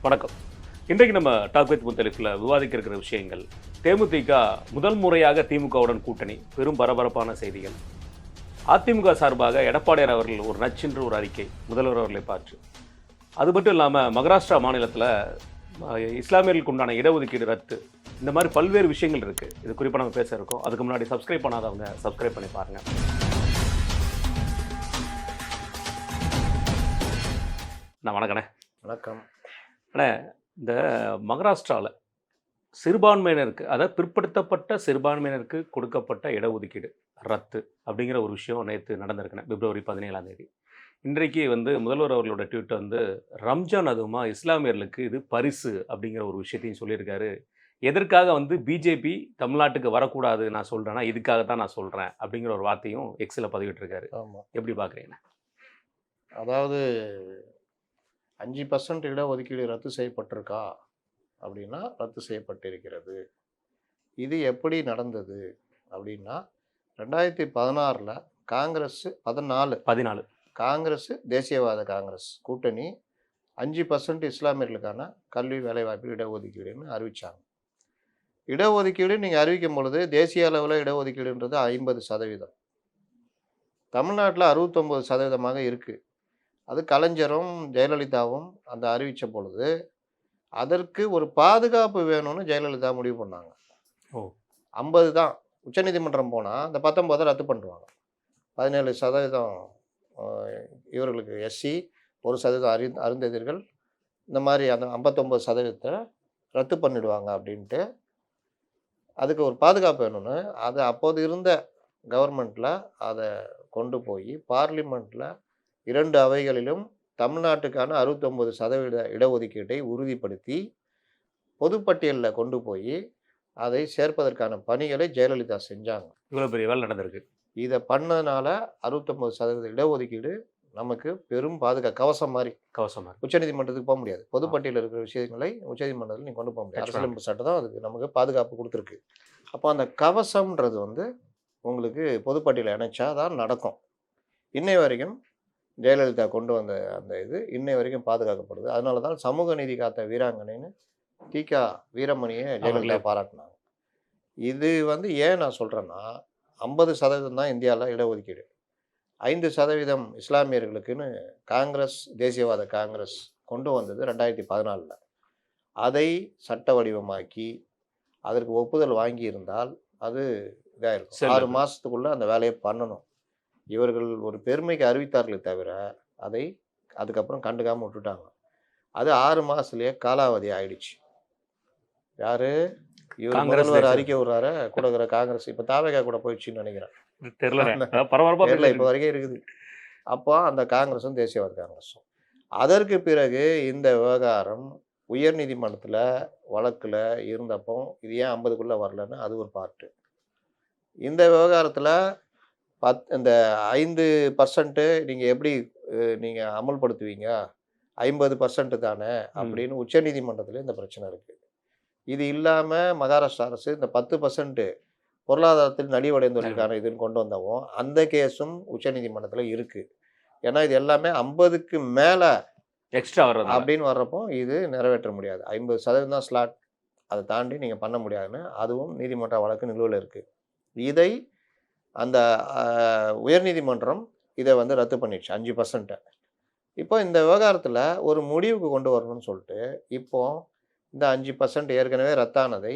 வணக்கம். இன்றைக்கு நம்ம டாக் வித் முத்தலிஃபில் விவாதிக்க இருக்கிற விஷயங்கள், தேமுதிக முதல் முறையாக திமுகவுடன் கூட்டணி, பெரும் பரபரப்பான செய்திகள். அதிமுக சார்பாக எடப்பாடியார் அவர்கள் ஒரு நச்சென்று ஒரு அறிக்கை முதல்வர் அவர்களை பார்த்து. அது மட்டும் இல்லாமல் மகாராஷ்டிரா மாநிலத்தில் இஸ்லாமியர்களுக்கு உண்டான இடஒதுக்கீடு ரத்து, இந்த மாதிரி பல்வேறு விஷயங்கள் இருக்குது. இது குறிப்பாக நம்ம பேச இருக்கோம். அதுக்கு முன்னாடி சப்ஸ்கிரைப் பண்ணாதவங்க சப்ஸ்கிரைப் பண்ணி பாருங்கள். நான் வணக்கண்ணே. வணக்கம். அண்ணே, இந்த மகாராஷ்டிராவில் சிறுபான்மையினருக்கு, அதாவது பிற்படுத்தப்பட்ட சிறுபான்மையினருக்கு கொடுக்கப்பட்ட இடஒதுக்கீடு ரத்து அப்படிங்கிற ஒரு விஷயம் நேற்று நடந்திருக்குண்ணே, பிப்ரவரி 17 இன்றைக்கு முதல்வர் அவர்களோட ட்வீட் ரம்ஜான் அதுவுமா இஸ்லாமியர்களுக்கு இது பரிசு அப்படிங்கிற ஒரு விஷயத்தையும் சொல்லியிருக்காரு. எதற்காக பிஜேபி தமிழ்நாட்டுக்கு வரக்கூடாது நான் சொல்கிறேன்னா இதுக்காகத்தான் நான் சொல்கிறேன் அப்படிங்கிற ஒரு வார்த்தையும் எக்ஸில் பதிவிட்டிருக்காரு. ஆமாம், எப்படி பார்க்குறீங்க? அதாவது 5% இடஒதுக்கீடு ரத்து செய்யப்பட்டிருக்கா அப்படின்னா ரத்து செய்யப்பட்டிருக்கிறது. இது எப்படி நடந்தது அப்படின்னா 2016 காங்கிரஸ் 14 காங்கிரஸ் தேசியவாத காங்கிரஸ் கூட்டணி 5% இஸ்லாமியர்களுக்கான கல்வி வேலைவாய்ப்பு இடஒதுக்கீடுன்னு அறிவித்தாங்க. இடஒதுக்கீடு நீங்கள் அறிவிக்கும் பொழுது தேசிய அளவில் இடஒதுக்கீடுன்றது 50%, தமிழ்நாட்டில் 69% இருக்குது. அது கலைஞரும் ஜெயலலிதாவும் அந்த அறிவித்த பொழுது அதற்கு ஒரு பாதுகாப்பு வேணும்னு ஜெயலலிதா முடிவு பண்ணாங்க. 50 தான். உச்சநீதிமன்றம் போனால் அந்த 19 ரத்து பண்ணுவாங்க. 17% இவர்களுக்கு எஸ்சி, 1% அருந்ததியர்கள், இந்த மாதிரி அந்த 59% ரத்து பண்ணிடுவாங்க அப்படின்ட்டு அதுக்கு ஒரு பாதுகாப்பு வேணும்னு அது அப்போது இருந்த கவர்மெண்ட்டில் அதை கொண்டு போய் பார்லிமெண்ட்டில் 2 அவைகளிலும் தமிழ்நாட்டுக்கான 69% இடஒதுக்கீட்டை உறுதிப்படுத்தி பொதுப்பட்டியலில் கொண்டு போய் அதை சேர்ப்பதற்கான பணிகளை ஜெயலலிதா செஞ்சாங்க. இவ்வளோ பெரிய வேலை நடந்திருக்கு. இதை பண்ணதுனால 69% இடஒதுக்கீடு நமக்கு பெரும் கவசம் மாதிரி. உச்சநீதிமன்றத்துக்கு போக முடியாது. பொதுப்பட்டியலில் இருக்கிற விஷயங்களை உச்சநீதிமன்றத்தில் நீங்கள் கொண்டு போக முடியாது. அரசியலமைப்பு சட்டம் தான் அதுக்கு நமக்கு பாதுகாப்பு கொடுத்துருக்கு. அப்போ அந்த கவசம்ன்றது உங்களுக்கு பொதுப்பட்டியலில் இணைச்சா தான் நடக்கும். இன்னை வரைக்கும் ஜெயலலிதா கொண்டு வந்த அந்த இது இன்னை வரைக்கும் பாதுகாக்கப்படுது. அதனால தான் சமூக நீதி காத்த வீராங்கனைன்னு தி.க. வீரமணியை ஜெயலலிதா பாராட்டினாங்க. இது ஏன் நான் சொல்கிறேன்னா 50% தான் இந்தியாவில் இடஒதுக்கீடு, 5% இஸ்லாமியர்களுக்குன்னு காங்கிரஸ் தேசியவாத காங்கிரஸ் கொண்டு வந்தது 2014. அதை சட்ட வடிவமாக்கி அதற்கு ஒப்புதல் வாங்கியிருந்தால் அது இதாக இருக்கும். 6 மாதத்துக்குள்ளே அந்த வேலையை பண்ணணும். இவர்கள் ஒரு பெருமைக்கு அறிவித்தார்களே தவிர அதை அதுக்கப்புறம் கண்டுக்காமல் விட்டுட்டாங்க. அது 6 மாதத்துலேயே காலாவதி ஆயிடுச்சு. யார் இவர் முதல்வர் அறிக்கை விடுறாரு கொடுக்குற காங்கிரஸ். இப்போ தாவேகா கூட போயிடுச்சுன்னு நினைக்கிறேன், தெரியல, இப்போ வரைக்கும் இருக்குது. அப்போ அந்த காங்கிரஸும் தேசியவாத காங்கிரஸும். அதற்கு பிறகு இந்த விவகாரம் உயர்நீதிமன்றத்தில் வழக்கில் இருந்தப்போ இது ஏன் 50க்குள்ளே வரலன்னு அது ஒரு பார்ட்டு. இந்த விவகாரத்தில் இந்த 5% நீங்கள் எப்படி நீங்கள் அமல்படுத்துவீங்க, 50% தானே அப்படின்னு உச்சநீதிமன்றத்தில் இந்த பிரச்சனை இருக்குது. இது இல்லாமல் மகாராஷ்டிரா அரசு இந்த 10% பொருளாதாரத்தில் நலிவடைந்தவர்களுக்கான இதுன்னு கொண்டு வந்தவும் அந்த கேஸும் உச்சநீதிமன்றத்தில் இருக்குது. ஏன்னா இது எல்லாமே 50க்கு மேலே எக்ஸ்ட்ரா வர்றது அப்படின்னு வர்றப்போ இது நிறைவேற்ற முடியாது. 50% தான் ஸ்லாட், அதை தாண்டி நீங்கள் பண்ண முடியாதுன்னு அதுவும் நீதிமன்ற வழக்கு நிலுவையில் இருக்குது. இதை அந்த உயர்நீதிமன்றம் இதை ரத்து பண்ணிடுச்சு 5%. இப்போ இந்த விவகாரத்தில் ஒரு முடிவுக்கு கொண்டு வரணும்னு சொல்லிட்டு இப்போ இந்த 5% ஏற்கனவே ரத்தானதை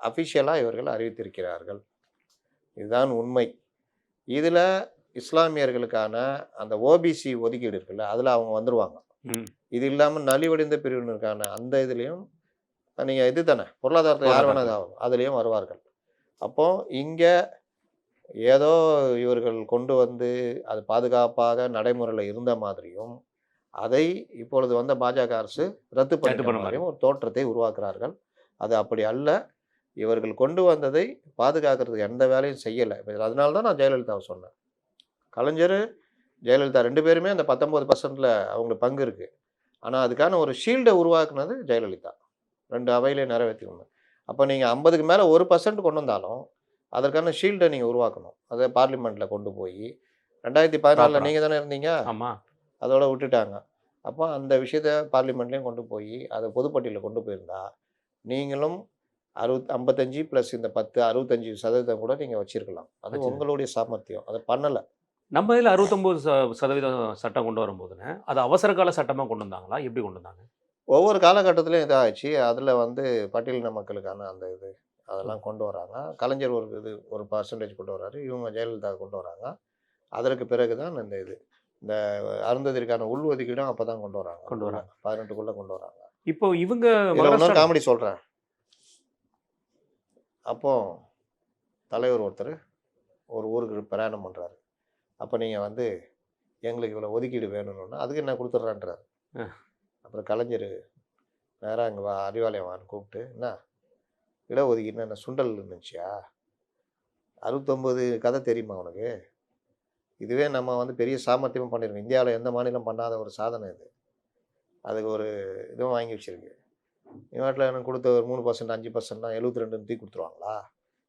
அஃபிஷியலாக இவர்கள் அறிவித்திருக்கிறார்கள். இதுதான் உண்மை. இதில் இஸ்லாமியர்களுக்கான அந்த ஓபிசி ஒதுக்கீடு இருக்குல்ல, அதில் அவங்க வந்துடுவாங்க. இது இல்லாமல் நலிவடைந்த பிரிவினருக்கான அந்த இதுலேயும் நீங்கள் இது தானே பொருளாதாரத்தில் யார் வேணால் ஆகும், அதுலேயும் வருவார்கள். அப்போது இங்கே ஏதோ இவர்கள் கொண்டு அது பாதுகாப்பாக நடைமுறையில் இருந்த மாதிரியும் அதை இப்பொழுது பாஜக அரசு ரத்து பண்ண மாதிரியும் ஒரு தோற்றத்தை உருவாக்குறார்கள். அது அப்படி அல்ல. இவர்கள் கொண்டு வந்ததை பாதுகாக்கிறதுக்கு எந்த வேலையும் செய்யலை. அதனால தான் நான் ஜெயலலிதாவை சொன்னேன். கலைஞர் ஜெயலலிதா 2 பேருமே அந்த 19%ல் அவங்களுக்கு பங்கு இருக்குது. ஆனால் அதுக்கான ஒரு ஷீல்டை உருவாக்குனது ஜெயலலிதா. 2 அவையிலே நிறைவேற்றிக்கணும். அப்போ நீங்கள் 50க்கு மேலே 1% கொண்டு வந்தாலும் அதற்கான ஷீல்டை நீங்கள் உருவாக்கணும். அதை பார்லிமெண்ட்டில் கொண்டு போய் 2014 நீங்கள் தானே இருந்தீங்க, ஆமாம், அதோட விட்டுட்டாங்க. அப்போ அந்த விஷயத்த பார்லிமெண்ட்லேயும் கொண்டு போய் அதை பொதுப்பட்டியலில் கொண்டு போயிருந்தா நீங்களும் 55 ப்ளஸ் இந்த 65% கூட நீங்கள் வச்சிருக்கலாம். அது உங்களுடைய சாமர்த்தியம். அதை பண்ணலை. நம்ம இதில் 69% சட்டம் கொண்டு வரும்போதுன்னு அது அவசர கால சட்டமாக கொண்டு வந்தாங்களா? எப்படி கொண்டு வந்தாங்க? ஒவ்வொரு காலகட்டத்திலையும் இதாகிடுச்சு. அதில் பட்டியலின மக்களுக்கான அந்த இது அதெல்லாம் கொண்டு வராங்க. கலைஞர் ஒரு பர்சன்டேஜ் கொண்டு வராரு. இவங்க ஜெயலலிதா கொண்டு வராங்க. அதற்கு பிறகு தான் இந்த அருந்ததிற்கான உள்ஒதுக்கீடும் அப்போ தான் கொண்டு வராங்க. 18க்குள்ளே கொண்டு வராங்க. இப்போ இவங்க இன்னொரு காமெடி சொல்கிறேன். அப்போ தலைவர் ஒருத்தர் ஒரு ஊருக்கு பிரயாணம் பண்ணுறாரு. அப்போ நீங்கள் எங்களுக்கு இவ்வளோ ஒதுக்கீடு வேணும்னா அதுக்கு என்ன கொடுத்துட்றான்றாரு. அப்புறம் கலைஞர் நேராக இங்கே வா அறிவாலயம் வான்னு கூப்பிட்டு, என்ன இடஒதுக்கீடுனா என்ன சுண்டல் இருந்துச்சியா? 69 கதை தெரியுமா உனக்கு? இதுவே நம்ம பெரிய சாமர்த்தியமாக பண்ணியிருக்கோம். இந்தியாவில் எந்த மாநிலம் பண்ணாத ஒரு சாதனை இது. அதுக்கு ஒரு இதுவும் வாங்கி வச்சுருக்கு. இவற்றில் எனக்கு கொடுத்த ஒரு 3% 5%னா 72 தூக்கி கொடுத்துருவாங்களா?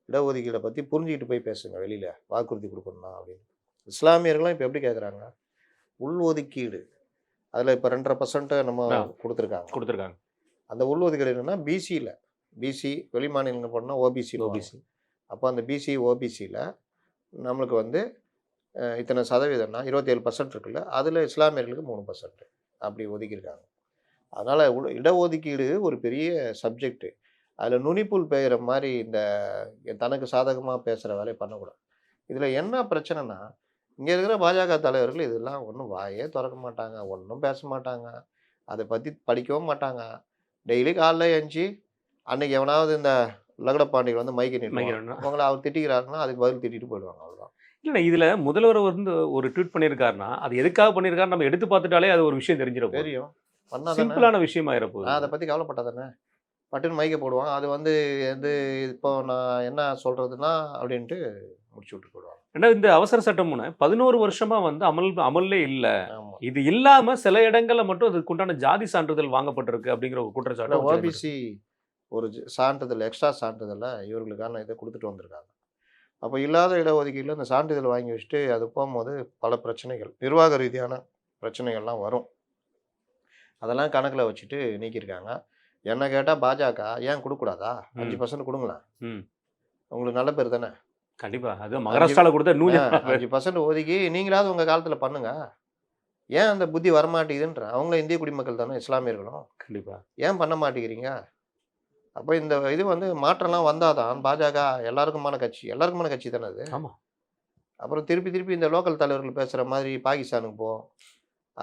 இடஒதுக்கீடை பற்றி புரிஞ்சுக்கிட்டு போய் பேசுங்க வெளியில், வாக்குறுதி கொடுக்கணும்னா அப்படின்னு. இஸ்லாமியர்களும் இப்போ எப்படி கேட்குறாங்க? உள்ஒதுக்கீடு அதில் இப்போ 2.5% நம்ம கொடுத்துருக்காங்க. அந்த உள்ஒதுக்கீடு என்னென்னா பிசி வெளி மாநிலங்கள் போனால் ஓபிசி. அப்போ அந்த பிசி ஓபிசியில் நம்மளுக்கு இத்தனை சதவீதம்னா 27% இருக்குல்ல, அதில் இஸ்லாமியர்களுக்கு 3% அப்படி ஒதுக்கியிருக்காங்க. அதனால் இடஒதுக்கீடு ஒரு பெரிய சப்ஜெக்டு. அதில் நுனிப்புல் பெய்கிற மாதிரி இந்த தனக்கு சாதகமாக பேசுகிற வேலையை பண்ணக்கூடாது. இதில் என்ன பிரச்சனைனா, இங்கே இருக்கிற பாஜக தலைவர்கள் இதெல்லாம் ஒன்றும் வாயே திறக்க மாட்டாங்க, ஒன்றும் பேச மாட்டாங்க, அதை பற்றி படிக்கவும் மாட்டாங்க. டெய்லி காலைல எழுந்துச்சி அன்றைக்கி எவனாவது இந்த லகடப்பாண்டியன் மைக்கை நிறுத்துவாங்க. அவங்கள அவர் திட்டிக்கிறாருன்னா அதுக்கு பதில் திட்டிட்டு போயிடுவாங்க. அவ்வளோதான். இல்லை, இதில் முதல்வர் ஒரு ட்வீட் பண்ணியிருக்காருன்னா அது எதுக்காக பண்ணியிருக்காரு நம்ம எடுத்து பார்த்துட்டாலே அது ஒரு விஷயம் தெரிஞ்சிடும். தெரியும். சிம்பிளான விஷயமா இருப்போம். அதை பற்றி கவலைப்பட்டாதானே பட்டுன்னு மைக்கை போடுவான். அது இப்போ நான் என்ன சொல்கிறதுனா அப்படின்ட்டு முடிச்சு விட்டு போடுவாங்க. ரெண்டாவது இந்த அவசர சட்டம்னு 11 வருஷமா அமல்லே இல்லை. இது இல்லாமல் சில இடங்களில் மட்டும் அதுக்குண்டான ஜாதி சான்றிதழ் வாங்கப்பட்டிருக்கு அப்படிங்கிற ஒரு குற்றச்சாட்டு. ஓபிசி ஒரு சான்றிதழ் எக்ஸ்ட்ரா சான்றிதழை இவர்களுக்கான இதை கொடுத்துட்டு வந்திருக்காங்க. அப்போ இல்லாத இடஒதுக்கீட்டில் இந்த சான்றிதழ் வாங்கி வச்சுட்டு அது போகும்போது பல பிரச்சனைகள், நிர்வாக ரீதியான பிரச்சனைகள்லாம் வரும். அதெல்லாம் கணக்கில் வச்சுட்டு நீக்கியிருக்காங்க. என்ன கேட்டால் பாஜக ஏன் கொடுக்கூடாதா? 5% கொடுங்களேன், உங்களுக்கு நல்ல பேர் தானே. கண்டிப்பாக. அது மகாராஷ்டிராவில் கொடுத்தா 5% ஒதுக்கி நீங்களாவது உங்கள் காலத்தில் பண்ணுங்க. ஏன் அந்த புத்தி வரமாட்டேங்குதுன்ற? அவங்களும் இந்திய குடிமக்கள் தானே, இஸ்லாமியர்களும். கண்டிப்பாக. ஏன் பண்ண மாட்டேங்கிறீங்க? அப்போ இந்த இது மாற்றம்லாம் வந்தால் தான் பாஜக எல்லாருக்குமான கட்சி தானே அது. ஆமாம். அப்புறம் திருப்பி இந்த லோக்கல் தலைவர்கள் பேசுகிற மாதிரி பாகிஸ்தானுக்கு போ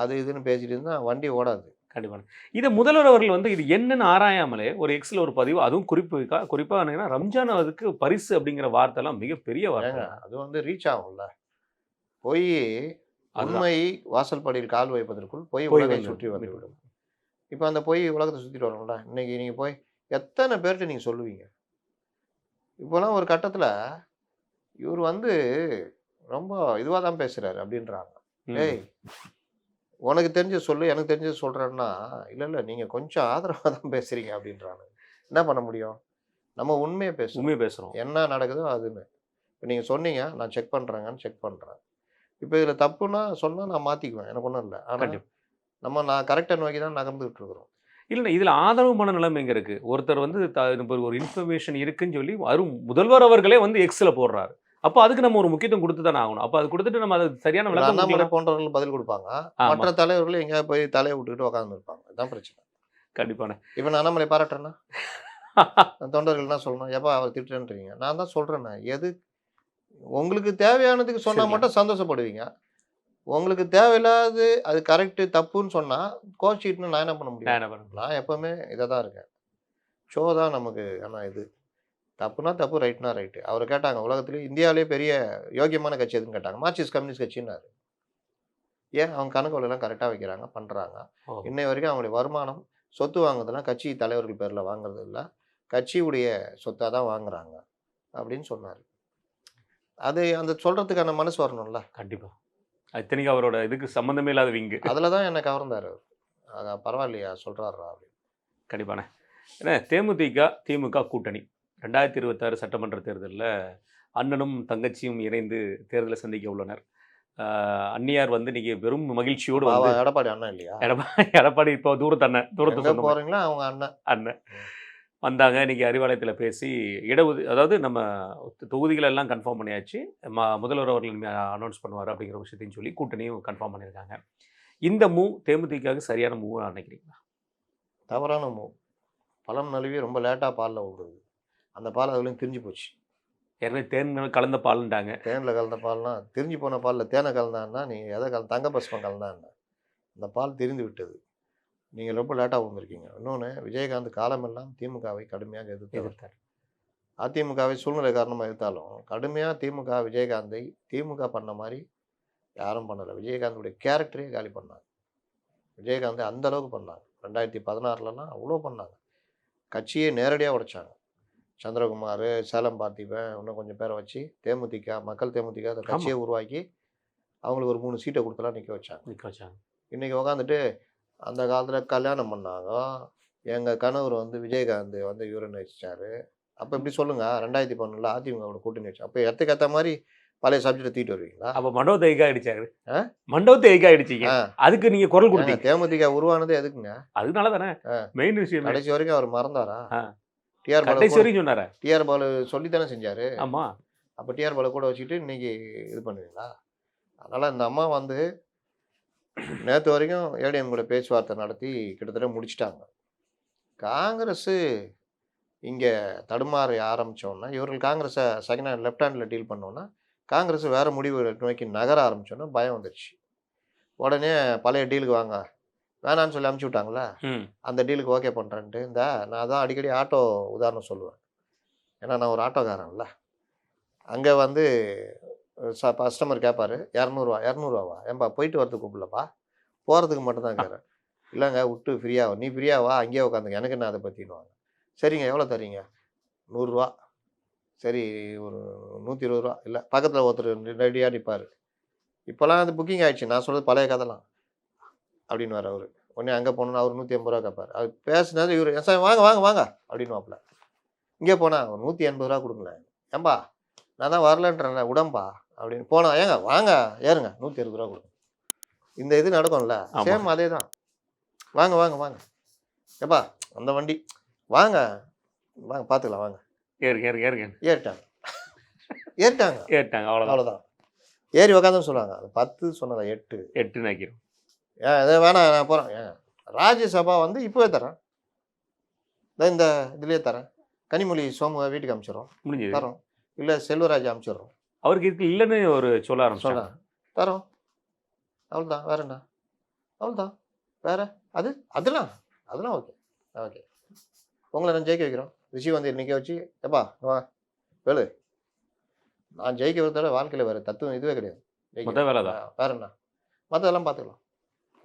அது இதுன்னு பேசிட்டு இருந்தால் வண்டி ஓடாது. கண்டிப்பாக. இதை முதல்வர் அவர்கள் இது என்னன்னு ஆராயாமலே ஒரு எக்ஸில் ஒரு பதிவு, அதுவும் குறிப்பாக என்னன்னா ரம்ஜான் அதுக்கு பரிசு அப்படிங்கிற வார்த்தைலாம் மிகப்பெரிய வார்த்தை. அது ரீச் ஆகும்ல. போய் உண்மை வாசல் படியில் கால் வைப்பதற்குள் உலகை சுற்றி வந்துவிடும். இப்போ அந்த உலகத்தை சுற்றிட்டு வரோம்ல. இன்னைக்கு நீங்கள் போய் எத்தனை பேர்கிட்ட நீங்கள் சொல்லுவீங்க? இப்போலாம் ஒரு கட்டத்தில் இவர் ரொம்ப இதுவாக தான் பேசுகிறாரு அப்படின்றாங்க. ஏய், உனக்கு தெரிஞ்ச சொல்லு, எனக்கு தெரிஞ்சது சொல்கிறேன்னா, இல்லை நீங்கள் கொஞ்சம் ஆதரவாக தான் பேசுகிறீங்க அப்படின்றாங்க. என்ன பண்ண முடியும்? நம்ம உண்மையை பேசுகிறோம். என்ன நடக்குதோ அதுன்னு. இப்போ நீங்கள் சொன்னீங்க, நான் செக் பண்ணுறேங்கன்னு செக் பண்ணுறேன். இப்போ இதில் தப்புன்னா சொன்னால் நான் மாற்றிக்குவேன், எனக்கு ஒன்றும் இல்லை. ஆனால் நான் கரெக்டாக நோக்கி தான் நகர்ந்துகிட்டு இருக்கிறோம். இல்லை, இதில் ஆதரவு மன நிலைமை எங்கே இருக்குது? ஒருத்தர் ஒரு இன்ஃபர்மேஷன் இருக்குன்னு சொல்லி முதல்வர் அவர்களே எக்ஸில் போடுறாரு. அப்போ அதுக்கு நம்ம ஒரு முக்கியத்துவம் கொடுத்து தானே ஆகணும். அப்போ அது கொடுத்துட்டு நம்ம அது சரியான விளக்கம் போன்றவர்கள் பதில் கொடுப்பாங்க. மற்ற தலைவர்கள் எங்கேயா போய் தலையை விட்டுக்கிட்டு உட்காந்து இருப்பாங்க. இதுதான் பிரச்சனை. கண்டிப்பான. இப்போ நான் அண்ணாமலை பாராட்டுறேன்னா தொண்டர்கள் என்ன சொல்லணும்? எப்போ அவர் திட்டுறேன்றீங்க? நான் தான் சொல்கிறேண்ணே, எது உங்களுக்கு தேவையானதுக்கு சொன்னால் மட்டும் சந்தோஷப்படுவீங்க. உங்களுக்கு தேவையில்லாது அது கரெக்டு தப்புன்னு சொன்னால் கோச்சிட்டுன்னு நான் என்ன பண்ண முடியும்? நான் எப்போவுமே இதை தான் இருக்கேன். ஷோ தான் நமக்கு. ஆனால் இது தப்புனா தப்பு, ரைட்னா ரைட்டு. அவர் கேட்டாங்க உலகத்துலேயே இந்தியாவிலே பெரிய யோகியமான கட்சி எதுன்னு கேட்டாங்க. மார்க்சிஸ்ட் கம்யூனிஸ்ட் கட்சின்னாரு. ஏன்? அவங்க கணக்குலாம் கரெக்டாக வைக்கிறாங்க, பண்ணுறாங்க. இன்னை வரைக்கும் அவங்களுடைய வருமானம் சொத்து வாங்குறதுலாம் கட்சி தலைவர்கள் பேரில் வாங்குறது இல்லை, கட்சியுடைய சொத்தாக தான் வாங்குறாங்க அப்படின்னு சொன்னார். அது அந்த சொல்கிறதுக்கான மனசு வரணும்ல. கண்டிப்பாக. இத்தனைக்கு அவரோட இதுக்கு சம்மந்தமே இல்லாத விங்கு. அதில் தான் என்னை கவர்ந்தார். அதான் பரவாயில்லையா சொல்கிறாரா அப்படின்னு. கண்டிப்பான. ஏன்னா திமுக கூட்டணி 2026 சட்டமன்ற தேர்தலில் அண்ணனும் தங்கச்சியும் இணைந்து தேர்தலை சந்திக்க உள்ளனர். அந்நியார் வந்து இன்னைக்கு வெறும் மகிழ்ச்சியோடு அவ வந்து எடப்பாடி அண்ணன் இல்லையா? எடப்பாடி இப்போ தூரத்து எங்க சொன்னோம் போறீங்களோ அவங்க அண்ணன். அண்ணன் வந்தாங்க. இன்னைக்கு அறிவாலயத்தில் பேசி அதாவது நம்ம தொகுதிகள் எல்லாம் கன்ஃபார்ம் பண்ணியாச்சு. முதல்வர் அவர்கள் அனௌன்ஸ் பண்ணுவார் அப்படிங்கிற விஷயத்தையும் சொல்லி கூட்டணியும் கன்ஃபார்ம் பண்ணியிருக்காங்க. இந்த மூவ் தேமுதிகவுக்கு சரியான மூவ் நினைக்கிறீங்களா? தவறான மூவ். பழம் நழுவி ரொம்ப லேட்டாக பாலில் ஊடுருது. அந்த பால் அதுலேயும் திரிஞ்சு போச்சு. ஏற்கனவே தேன் கலந்த பால்ன்ட்டாங்க. தேனில் கலந்த பால்னா திரிஞ்சு போன பாலில் தேனை கலந்தான்னா நீங்கள் எதை தங்க பஸ்மம் கலந்தான்னா அந்த பால் திரிந்து விட்டது. நீங்கள் ரொம்ப லேட்டாக வந்திருக்கீங்க. இன்னொன்று, விஜயகாந்த் காலமெல்லாம் திமுகவை கடுமையாக எதிர்த்தார். அதிமுகவை சூழ்நிலை காரணமாக எதிர்த்தாலும் கடுமையாக விஜயகாந்தை திமுக பண்ண மாதிரி யாரும் பண்ணலை. விஜயகாந்துடைய கேரக்டரே காலி பண்ணாங்க. விஜயகாந்தை அந்த அளவுக்கு பண்ணாங்க. 2016 அவ்வளோ பண்ணாங்க. கட்சியை நேரடியாக உடைச்சாங்க. சந்திரகுமார், சேலம் பார்த்திபன், இன்னும் கொஞ்சம் பேரை வச்சு மக்கள் தேமுதிக அந்த கட்சியை உருவாக்கி அவங்களுக்கு ஒரு 3 சீட்டை கொடுத்தலாம் நிற்க வச்சாங்க. இன்றைக்கி உக்காந்துட்டு அந்த காலத்தில் கல்யாணம் பண்ணாங்க. எங்கள் கணவர் வந்து விஜயகாந்த் வந்து யூரன் வச்சாரு. அப்போ எப்படி சொல்லுங்கள்? 2012 அதிமுகவோட கூட்டணி வச்சு அப்போ இடத்துக்கு ஏற்ற மாதிரி பழைய சப்ஜெக்டை தூக்கிட்டு வருவீங்களா? அப்போ மண்டபத்தை எதுக்காக அடிச்சாரு? மண்டபத்தை எதுக்காக அடிச்சிங்க? அதுக்கு நீங்கள் குரல் கொடுத்தீங்க. தேமுதிக உருவானது எதுக்குங்க? அதனால தானே மெயின் விஷயம். கடைசி வரைக்கும் அவர் மறந்தாரா? டிஆர் பாலு சொல்லி தானே செஞ்சாரு. ஆமா. அப்போ டிஆர் பாலு கூட வச்சுட்டு இன்னைக்கு இது பண்ணுவீங்களா? அதனால இந்த அம்மா வந்து நேற்று வரைக்கும் ஏடிஎம் கூட பேச்சுவார்த்தை நடத்தி கிட்டத்தட்ட முடிச்சிட்டாங்க. காங்கிரஸ் இங்கே தடுமாற ஆரம்பித்தோன்னா இவர்கள் காங்கிரஸை second hand left handle deal பண்ணோன்னா காங்கிரஸ் வேறு முடிவு நோக்கி நகர ஆரம்பித்தோன்னா பயம் வந்துடுச்சு. உடனே பழைய டீலுக்கு வாங்க வேணான்னு சொல்லி அமுச்சு விட்டாங்களே, அந்த டீலுக்கு ஓகே பண்ணுறேன்ட்டு நான் தான் அடிக்கடி ஆட்டோ உதாரணம் சொல்லுவேன். ஏன்னா நான் ஒரு ஆட்டோக்காரன்ல. அங்கே வந்து கஸ்டமர் கேட்பாரு 200 ஏன்பா போயிட்டு வரதுக்கு கூப்பிடலப்பா, போகிறதுக்கு மட்டும்தான் கேட்குறேன். இல்லைங்க விட்டு ஃப்ரீயாக நீ ஃப்ரீயாவா அங்கேயே உட்காந்துங்க, எனக்கு என்ன அதை பற்றினுவாங்க. சரிங்க எவ்வளோ தரீங்க? 100 சரி ஒரு 120 இல்லை பக்கத்தில் ஒருத்தர் ரெடியாக நிற்பார். இப்போலாம் அது புக்கிங் ஆகிடுச்சு. நான் சொல்கிறது பழைய கதைலாம் அப்படின்னு வர அவர். உடனே அங்கே போனோன்னா அவர் 150 கேட்பார். அவர் பேசினது இவர் சார் வாங்க வாங்க வாங்க அப்படின்னு வாப்பில். இங்கே போனால் ஒரு 180 கொடுங்களேன். ஏன்பா நான் தான் வரலன்றேன் உடம்பா அப்படின்னு போனால் ஏங்க வாங்க ஏறுங்க 120 கொடுங்க. இந்த இது நடக்கும்ல, சேம் அதே தான். வாங்க வாங்க வாங்க ஏப்பா அந்த வண்டி வாங்க வாங்க பார்த்துக்கலாம் வாங்க. ஏறிட்டாங்க அவ்வளோதான். ஏறி உக்காந்துன்னு சொல்லுவாங்க. அது 10 சொன்னதா 8 நினைக்கிறோம். எதை வேணாம் நான் போகிறேன். ராஜ்யசபா வந்து இப்போவே தரேன், இந்த இதுலேயே தரேன். கனிமொழி சோமு வீட்டுக்கு அனுப்பிச்சிடுறோம், முடிஞ்சு தரோம். இல்லை செல்வராஜ் அனுப்பிச்சிடுறோம். அவருக்கு இருக்கு இல்லைன்னு ஒரு சொல்ல ஆரம்பிச்சோம். தரோம் அவ்வளோதான். வேற என்ன? அவ்வளோதான். வேற அதெல்லாம் ஓகே ஓகே. உங்களை நான் ஜெயிக்க வைக்கிறோம். ரிஷி வந்து நிற்க வச்சு எப்பா வா வேலு நான் ஜெயிக்க வைக்கிறத வாழ்க்கையில் வேறு தத்துவம் இதுவே கிடையாது. வேலை தான். வேற என்ன? மற்றதெல்லாம் பார்த்துக்கலாம்.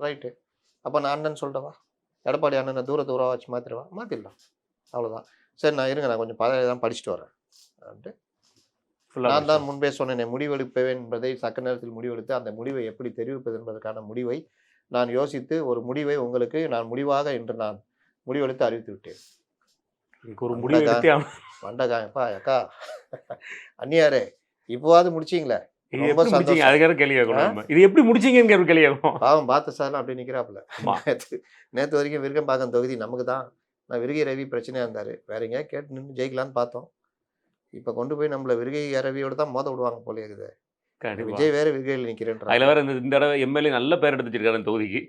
ரைட்டு. அப்போ நான் அண்ணன் சொல்லிட்டவா? எடப்பாடி அண்ணனை தூரத்து உறவா வச்சு மாற்றிடலாம். அவ்வளோதான். சரி நான் இருங்க, நான் கொஞ்சம் பழையதான் படிச்சுட்டு வரேன் அப்படின்ட்டு நான் தான் முன்பே சொன்னேன், முடிவெடுப்பேன் என்பதை சக்க நேரத்தில் முடிவெடுத்து அந்த முடிவை எப்படி தெரிவிப்பது என்பதற்கான முடிவை நான் யோசித்து ஒரு முடிவை உங்களுக்கு நான் முடிவாக இன்று நான் முடிவெடுத்து அறிவித்து விட்டேன். ஒரு முடிவு வண்டகாயப்பா அக்கா அந்நியாரே இப்போவாது முடிச்சிங்களே, ரொம்ப சந்தோஷம். அதுக்காக கேள்வி கேட்கணும், இது எப்படி முடிச்சிங்கன்னு கேள்வி கேட்கும். பாவம் பார்த்த சார்லாம் அப்படி நிற்கிறாப்புல. நேற்று வரைக்கும் விருகம்பாக்கம் தொகுதி நமக்கு தான். நான் விருகை ரவி பிரச்சனையாக இருந்தார், வேற எங்கேயா கேட்டு நின்று ஜெயிக்கலான்னு பார்த்தோம். இப்போ கொண்டு போய் நம்மளை விருகை ரவியோடு தான் மோத விடுவாங்க போல இருக்குது. விஜய் வேற விருகையில் நிற்கிறேன். அதில் வேற இந்த தடவை எம்எல்ஏ நல்ல பேர் எடுத்து வச்சிருக்காரு அந்த தொகுதிக்கு.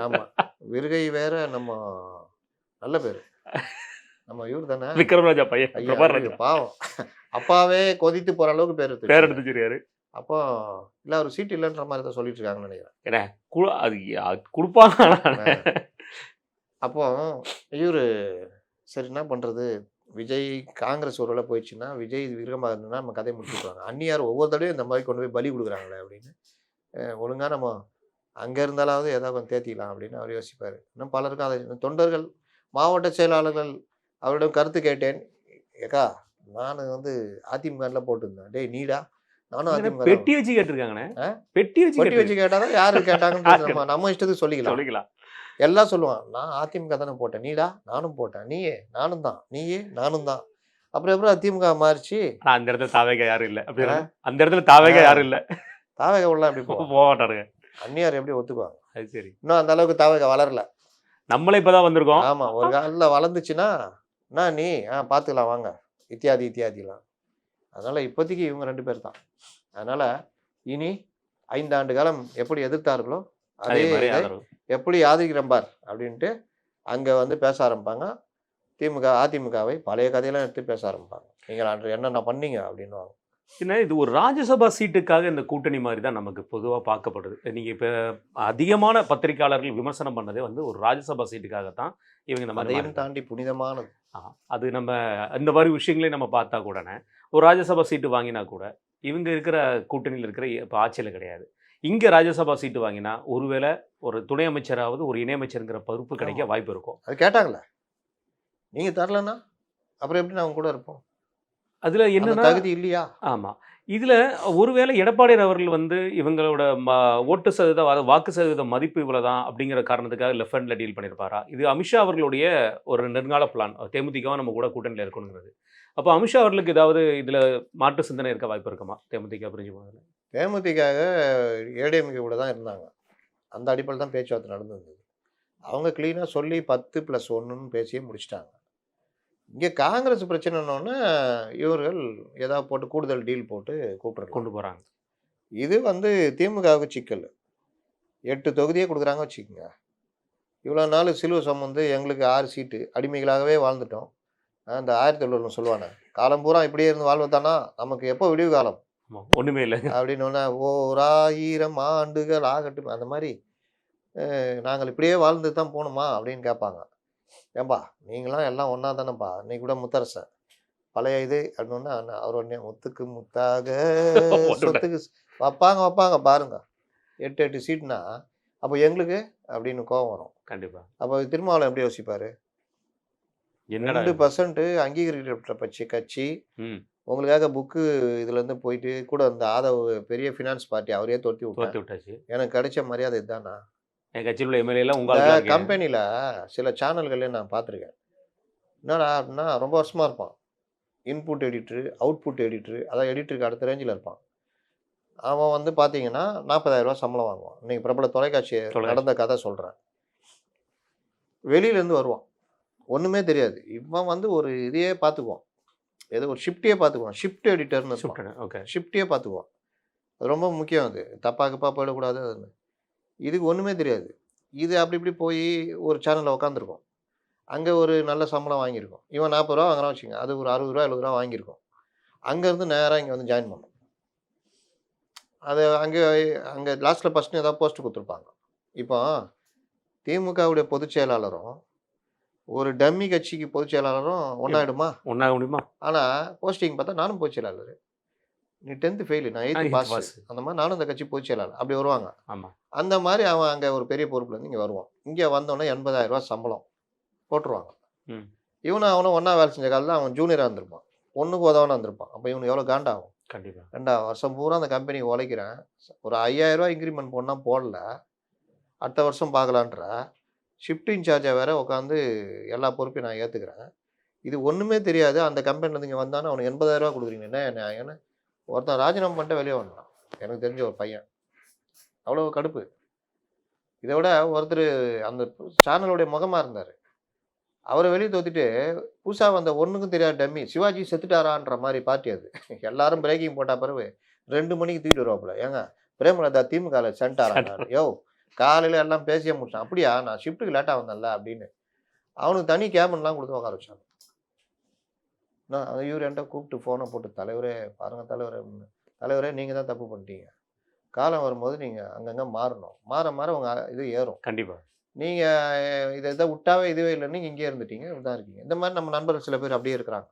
ஆமாம், விருகை வேற நம்ம நல்ல பேர். நம்ம இவர் தானே விக்ரமராஜா பையன், பாவம் அப்பாவே கொதித்து போகிற அளவுக்கு பேர் எடுத்து வச்சிருக்காரு. அப்போ இல்லை அவர் சீட் இல்லைன்ற மாதிரி தான் சொல்லிட்டு இருக்காங்கன்னு நினைக்கிறேன். ஏன்னா அது கொடுப்பாங்க. அப்போ இவர் சரி என்ன பண்ணுறது, விஜய் காங்கிரஸ் ஒரு வேளை போயிடுச்சுன்னா விஜய் விருகமாக இருந்ததுன்னா நம்ம கதையை முடிச்சுடுவாங்க. அந்நியார் ஒவ்வொரு தடவையும் இந்த மாதிரி கொண்டு போய் பலி கொடுக்குறாங்களே அப்படின்னு ஒழுங்காக நம்ம அங்கே இருந்தாலாவது ஏதாவது கொஞ்சம் தேத்திக்கலாம் அப்படின்னு அவர் யோசிப்பார். இன்னும் பலருக்கும் அதை தொண்டர்கள் மாவட்ட செயலாளர்கள் அவரிடம் கருத்து கேட்டேன். ஏக்கா நான் வந்து அதிமுகல போட்டுருந்தேன், டேய் நீடா நானும் அதிமுக பெட்டி வச்சு கேட்டிருக்காங்கண்ணே. பெட்டி வச்சு கேட்டாதான் யாரு கேட்டாங்கன்னு நம்ம இஷ்டத்துக்கு சொல்லிக்கலாம். எல்லாம் சொல்லுவான், நான் அதிமுக தானே போட்டேன், நீடா நானும் போட்டேன், நீயே நானும் தான், நீயே நானும் தான் அப்புறம் எப்படி திமுக மாறிச்சு? ஆனா அந்த இடத்துல தாவேக யாரும் இல்ல. அப்படி அந்த இடத்துல தாவேக யாரும் இல்ல. தாவேக உள்ள அப்படி போக மாட்டாருங்க. அந்நியார் எப்படி ஒத்துக்குவாங்க? அது சரி. இன்னும் அந்த அளவுக்கு தாவேக வளரல. நம்மளே இப்பதான் வந்திருக்கோம். ஆமா, ஒரு காலில் வளர்ந்துச்சுன்னா என்ன நீ பார்த்துக்கலாம் வாங்க, இத்தியாதிலாம். அதனால இப்போதைக்கு இவங்க 2 பேர் தான். அதனால இனி 5 ஆண்டு காலம் எப்படி எதிர்த்தார்களோ அதே எப்படி ஆதரிக்கிறோம் பார் அப்படின்ட்டு அங்கே வந்து பேச ஆரம்பிப்பாங்க. அதிமுகவை பழைய கதையெல்லாம் எடுத்து பேச ஆரம்பிப்பாங்க. நீங்கள் அன்று என்னென்ன பண்ணீங்க அப்படின்னுவாங்க. ஏன்னா இது ஒரு ராஜ்யசபா சீட்டுக்காக இந்த கூட்டணி மாதிரி தான் நமக்கு பொதுவாக பார்க்கப்படுது. நீங்கள் இப்போ அதிகமான பத்திரிகையாளர்கள் விமர்சனம் பண்ணதே வந்து ஒரு ராஜ்யசபா சீட்டுக்காக தான் இவங்க இந்த மாதிரி. அதையும் தாண்டி புனிதமானது. அது நம்ம இந்த மாதிரி விஷயங்களே நம்ம பார்த்தா கூடனே ஒரு ராஜ்யசபா சீட்டு வாங்கினா கூட இவங்க இருக்கிற கூட்டணியில் இருக்கிற இப்போ ஆட்சியில் கிடையாது. இங்கே ராஜ்யசபா சீட்டு வாங்கினா ஒருவேளை ஒரு துணை அமைச்சராவது ஒரு இணையமைச்சருங்கிற பொறுப்பு கிடைக்க வாய்ப்பு இருக்கும். அது கேட்டாங்களே, நீங்கள் தரலன்னா அப்புறம் எப்படி நான் கூட இருப்போம்? அதில் என்ன தகுதி இல்லையா? ஆமாம். இதில் ஒருவேளை எடப்பாடியார் அவர்கள் வந்து இவங்களோட ஓட்டு சதவீதம் வாக்கு சதவீத மதிப்பு இவ்வளோ தான் அப்படிங்கிற காரணத்துக்காக லெஃப்ட் ஹேண்டில் டீல் பண்ணியிருப்பாரா? இது அமித்ஷா அவர்களுடைய ஒரு நெடுங்கால பிளான். தேமுதிகவும் நம்ம கூட கூட்டணியில் இருக்கணுங்கிறது. அப்போ அமித்ஷா அவர்களுக்கு ஏதாவது இதில் மாற்று சிந்தனை இருக்க வாய்ப்பு இருக்குமா? தேமுதிக பிரிஞ்சு போனதில் தேமுதிக ஏடிஎம்கே கூட தான் இருந்தாங்க. அந்த அடிப்படையில் தான் பேச்சுவார்த்தை நடந்திருந்தது. அவங்க க்ளீனாக சொல்லி 10+1ன்னு பேசியே முடிச்சிட்டாங்க. இங்கே காங்கிரஸ் பிரச்சனைன்னொன்னே இவர்கள் ஏதாவது போட்டு கூடுதல் டீல் போட்டு கொண்டு போகிறாங்க. இது வந்து திமுகவுக்கு சிக்கல். 8 தொகுதியே கொடுக்குறாங்க வச்சுக்கோங்க. இவ்வளோ நாள் சிலுவை சுமந்து எங்களுக்கு 6 சீட்டு அடிமைகளாகவே வாழ்ந்துட்டோம். அந்த 1700 சொல்லுவானே, காலம் பூரா இப்படியே இருந்து வாழ்வதானா நமக்கு எப்போ விடிவு காலம்? ஒன்றுமே இல்லை அப்படின்னு ஒன்று 1000 ஆண்டுகள் ஆகட்டும். அந்த மாதிரி நாங்கள் இப்படியே வாழ்ந்து தான் போகணுமா அப்படின்னு கேட்பாங்க. ஏன்பா நீங்களாம் எல்லாம் ஒன்றா தானேப்பா, இன்னைக்கு கூட முத்தரசன் பழைய இது அப்படின்னா அவர் ஒன்றே முத்துக்கு முத்தாக சொத்துக்கு வைப்பாங்க பாருங்க. 8 சீட்னா அப்போ எங்களுக்கு அப்படின்னு கோபம் வரும். கண்டிப்பாக. அப்போ திருமாவளவன் எப்படி யோசிப்பார்? 2% அங்கீகரிக்கப்பட்ட கட்சி உங்களுக்காக புக்கு இதுலேருந்து போயிட்டு கூட அந்த ஆதவ் பெரிய ஃபினான்ஸ் பார்ட்டி அவரே தொட்டி விட்டாச்சு. எனக்கு கிடைச்ச மரியாதை இதுதானா? என் கட்சியில் உள்ள எம்எல்ஏலாம் உங்கள் கம்பெனியில் சில சேனல்களே நான் பார்த்துருக்கேன். என்னடா அப்படின்னா ரொம்ப வருஷமாக இருப்பான். இன்புட் எடிட்ரு, அவுட்புட் எடிட்ரு, அதான் எடிட்டருக்கு அடுத்த ரேஞ்சில் இருப்பான். அவன் வந்து பார்த்தீங்கன்னா 40,000 ரூபா சம்பளம் வாங்குவான். இன்றைக்கி பிரபல தொலைக்காட்சி நடந்த கதை சொல்கிறேன். வெளியிலேருந்து வருவான், ஒன்றுமே தெரியாது. இவன் வந்து ஒரு இதையே பார்த்துக்குவான், ஏதோ ஒரு ஷிஃப்ட்டே பார்த்துக்குவான். Shift எடிட்டர்னு okay, ஷிஃப்ட்டே பார்த்துக்குவான். அது ரொம்ப முக்கியம். அது தப்பாக போயிடக்கூடாது. அதுன்னு இதுக்கு ஒன்றுமே தெரியாது. இது அப்படி இப்படி போய் ஒரு சேனலில் உட்காந்துருக்கோம். அங்கே ஒரு நல்ல சம்பளம் வாங்கியிருக்கோம். இவன் 40 ரூபா வாங்குறான் வச்சுங்க, அது ஒரு 60 ரூபா 70 ரூபா வாங்கியிருக்கோம். அங்கேருந்து நேராக இங்கே வந்து ஜாயின் பண்ணோம். அது அங்கே லாஸ்ட்டில் ஃபஸ்ட்டு ஏதாவது போஸ்ட்டு கொடுத்துருப்பாங்க. இப்போ திமுகவுடைய பொதுச் செயலாளரும் ஒரு டம்மி கட்சிக்கு பொதுச் செயலாளரும் ஒன்றாயிடுமா? ஒன்றாக முடியுமா? ஆனால் போஸ்டிங் பார்த்தா நானும் பொதுச் செயலாளர், நீ 10th ஃபெயிலு, நான் 8th பாஸ், அந்த மாதிரி நானும் இந்த கட்சி பொதுச் செயலாளர் அப்படி வருவாங்க. ஆமாம். அந்த மாதிரி அவன் அங்கே ஒரு பெரிய பொறுப்புலேருந்து இங்கே வருவான். இங்கே வந்தோடனே 80,000 ரூபா சம்பளம் போட்டுருவாங்க. இவனும் அவனும் ஒன்றா வேலை செஞ்ச காலத்தில் அவன் ஜூனியராக இருந்திருப்பான், ஒன்றுக்கு உதவனா இருந்திருப்பான். அப்போ இவனுக்கு எவ்வளோ காண்டாகும்? கண்டிப்பாக. 2 வருஷம் பூரா அந்த கம்பெனிக்கு உழைக்கிறேன், ஒரு 5,000 ரூபா இன்க்ரிமெண்ட் போனால் போடல, அடுத்த வருஷம் பார்க்கலான்ற ஷிஃப்ட் இன்சார்ஜாக வேறு உட்காந்து எல்லா பொறுப்பையும் நான் ஏற்றுக்கிறேன். இது ஒன்றுமே தெரியாது. அந்த கம்பெனிலேருந்து இங்கே வந்தானே அவனுக்கு 80,000 ரூபா கொடுக்குறீங்க என்ன? ஏன்னா ஒருத்தன் ராஜினாமா பண்ணிட்டு வெளியே வந்தான், எனக்கு தெரிஞ்ச ஒரு பையன். அவ்வளோ கடுப்பு. இதை விட ஒருத்தர் அந்த சேனலுடைய முகமாக இருந்தார், அவரை வெளியே தோத்திட்டு புதுசாக வந்த ஒன்றுக்கும் தெரியாது டம்மி சிவாஜி செத்துட்டாரான்ற மாதிரி பார்ட்டி. அது எல்லாரும் பிரேக்கிங் போட்டால் பிறகு 2 மணிக்கு தூக்கிட்டு வருவாப்புல. ஏங்க பிரேமலதா திமுகவில் சென்டாரா? யோ காலையில் எல்லாம் பேசியே முடிச்சான். அப்படியா, நான் ஷிஃப்ட்டுக்கு லேட்டாக வந்தேன்ல அப்படின்னு அவனுக்கு தனி கேபின்லாம் கொடுத்து உட்கார வச்சாங்க. நான் இவர் என்கிட்ட கூப்பிட்டு ஃபோனை போட்டு, தலைவரே பாருங்கள் தலைவரே நீங்கள் தான் தப்பு பண்ணிட்டீங்க, காலம் வரும்போது நீங்கள் அங்கங்கே மாறணும், மாற உங்கள் இது ஏறும். கண்டிப்பாக. நீங்கள் இதை விட்டாவே இதுவே இல்லை, நீங்கள் இங்கே இருந்துட்டீங்க, இப்படிதான் இருக்கீங்க. இந்த மாதிரி நம்ம நண்பர்கள் சில பேர் அப்படியே இருக்கிறாங்க,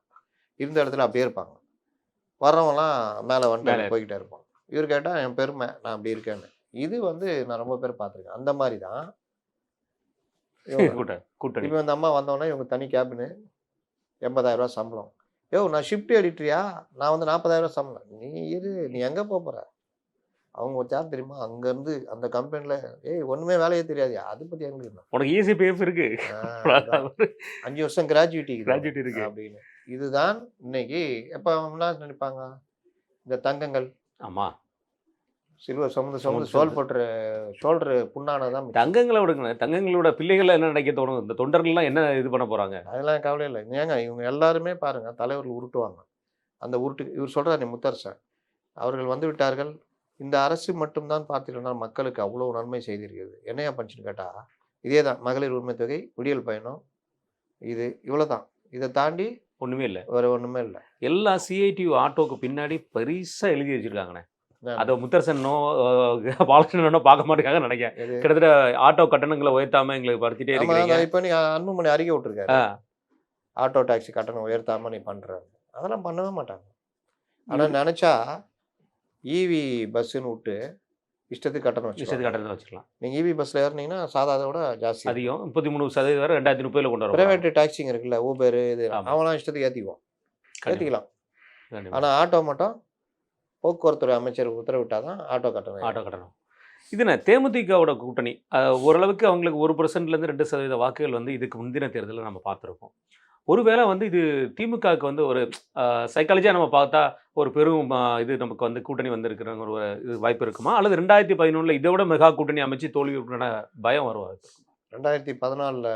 இருந்த இடத்துல அப்படியே இருப்பாங்க. வர்றவங்களாம் மேலே வந்துட்டு போய்கிட்டே இருப்பான். இவர் கேட்டால் என் பெருமை நான் அப்படி இருக்கேன்னு. இது வந்து நான் ரொம்ப பேர் பார்த்துருக்கேன். அந்த மாதிரி தான் கூட்டணி. இப்போ இந்த அம்மா வந்தோடனே இவங்க தனி கேபினு, 80,000 ரூபா சம்பளம். நான் ஷிஃப்ட் எடிட்டரியா, நான் வந்து 40,000 ரூபா சம்பளம். நீ எங்கே போகிற? அவங்க ஒரு யார் தெரியுமா, அங்கேருந்து அந்த கம்பெனியில் ஒன்றுமே வேலையே தெரியாது, அதை பற்றி எங்களுக்கு உனக்கு ஈஸி பேஃப் இருக்கு, 5 வருஷம் கிராஜுவிட்டி இருக்கு அப்படின்னு இதுதான் இன்னைக்கு. எப்போ என்ன நினைப்பாங்க, இந்த தங்கங்கள் ஆமா. சில்வர் சுமந்து சுமந்து சுமந்து ஷோல்டர் புண்ணானதான் மிச்சம். தங்கங்கள விடுங்க. தங்கங்களோட பிள்ளைகள் என்ன நினைக்க தோணும்? இந்த தொண்டர்கள்லாம் என்ன இது பண்ண போறாங்க? அதெல்லாம் கவலை இல்லை. ஏங்க இவங்க எல்லாருமே பாருங்க தலைவர்கள் உருட்டுவாங்க. அந்த உருட்டு இவர் சொல்றாரு முத்தரசன் அவர்கள் வந்து விட்டார்கள். இந்த அரசு மட்டும்தான் பார்த்தீங்கன்னா மக்களுக்கு அவ்வளோ நன்மை செய்திருக்கிறது. என்னையா பண்ணுச்சுன்னு கேட்டா, இதே தான் மகளிர் உரிமை தொகை, விடியல் பயணம், இது இவ்வளோதான். இதை தாண்டி ஒண்ணுமே இல்ல. வேற ஒண்ணுமே இல்லை. எல்லா சிஐடியு ஆட்டோக்கு பின்னாடி பெருசா எழுதி வச்சிருக்காங்கண்ணே. நான் அத முத்தரசனோ பாலகிருஷ்ணனோ பார்க்க மாட்டேங்காங்கன்னு நினைக்கிறேன். எது கிட்டத்தட்ட ஆட்டோ கட்டணங்களை உயர்த்தாம எங்களுக்கு படுத்திட்டே ஆமா, இருக்கிறீங்க. இப்போ நீ அன்புமணி அறிக்கை விட்டுருக்காரு. ஆ. ஆட்டோ டாக்ஸி கட்டணம் உயர்த்தாம நீ பண்ற. அதெல்லாம் பண்ணவே மாட்டாங்க. ஆனா நினைச்சா ஈவி பஸ்ஸுன்னு விட்டு இஷ்டத்துக்கு கட்டணம் இஷ்டத்துக்கு வச்சுருவாங்க. கட்டணத்தை வச்சுக்கலாம். நீங்க ஈவி பஸ்ல ஏறினீங்கன்னா சாதாரண விட ஜாஸ்தி. அதிகம் 33% வரை 2030 கொண்டு வர பிரைவேட் டாக்ஸிங்க இருக்குல்ல, ஊபர் இது ஆமா. அவங்களாம் இஷ்டத்துக்கு ஏற்றிக்குவோம், ஏற்றிக்கலாம். கண்டிப்பா. ஆனா ஆட்டோ மட்டும் போக்குவரத்துறை அமைச்சர் உத்தரவிட்டாதான் ஆட்டோ கட்டணம் ஆட்டோ கட்டணம். இதுண்ணே தேமுதிகவோட கூட்டணி ஓரளவுக்கு அவங்களுக்கு 1%லேருந்து 2% வாக்குகள் வந்து இதுக்கு முந்தின தேர்தலில் நம்ம பார்த்துருக்கோம். ஒருவேளை வந்து இது திமுகவுக்கு வந்து ஒரு சைக்காலஜியாக நம்ம பார்த்தா ஒரு பெரும் இது நமக்கு வந்து கூட்டணி வந்திருக்கிற ஒரு இது வாய்ப்பு இருக்குமா? அல்லது 2011 இதை விட மெகா கூட்டணி அமைச்சு தோல்வியான பயம் வரும்? 2014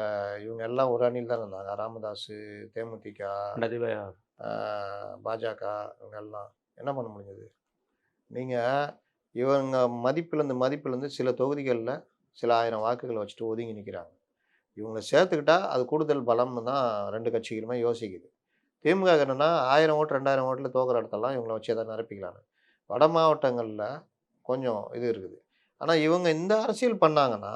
இவங்க எல்லாம் ஒரு அணியில் தான் இருந்தாங்க. ராமதாஸ், தேமுதிக, பாஜக, இவங்க எல்லாம் என்ன பண்ண முடிஞ்சது? நீங்க இவங்க மதிப்பிலேருந்து சில தொகுதிகளில் சில 1000 வாக்குகளை வச்சுட்டு ஒதுங்கி நிற்கிறாங்க. இவங்களை சேர்த்துக்கிட்டா அது கூடுதல் பலம்னு தான் ரெண்டு கட்சிகளுமே யோசிக்குது. திமுக என்னன்னா 1000 ஓட்டு 2000 ஓட்டில் தோக்கிற இடத்தெல்லாம் இவங்களை வச்சு எதாவது நிரப்பிக்கலான்னு. வட மாவட்டங்களில் கொஞ்சம் இது இருக்குது. ஆனால் இவங்க இந்த அரசியல் பண்ணாங்கன்னா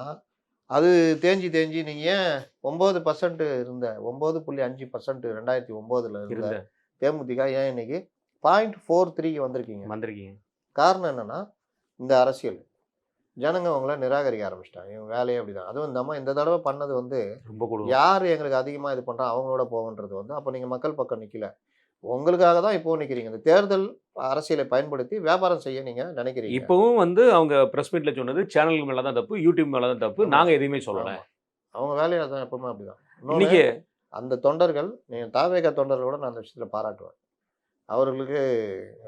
அது தேஞ்சி நீங்கள் ஏன் 9% இருந்த 9.5% 2009 இருந்த தேமுதிக ஏன் இன்னைக்கு 0.43 வந்திருக்கீங்க? காரணம் என்னன்னா இந்த அரசியல் ஜனங்க அவங்கள நிராகரிக்க ஆரம்பிச்சிட்டாங்க. இவங்க வேலையே அப்படிதான். அதுவும் இந்த அம்மா இந்த தடவை பண்ணது வந்து யார் எங்களுக்கு அதிகமாக இது பண்ணுறா அவங்களோட போகன்றது வந்து அப்போ நீங்கள் மக்கள் பக்கம் நிற்கல, உங்களுக்காக தான் இப்போ நிற்கிறீங்க. இந்த தேர்தல் அரசியலை பயன்படுத்தி வியாபாரம் செய்ய நீங்கள் நினைக்கிறீங்க. இப்போவும் வந்து அவங்க ப்ரெஸ் மீட்டில் சொன்னது சேனலுக்கு மேலே தான் தப்பு, யூடியூப் மேலே தான் தப்பு, நாங்கள் எதுவுமே சொல்லலை. அவங்க வேலையை தான் எப்பவுமே அப்படிதான். இன்னைக்கு அந்த தொண்டர்கள், நீங்கள் தாவேக தொண்டர்களோட நான் அந்த விஷயத்தில் பாராட்டுவேன். அவர்களுக்கு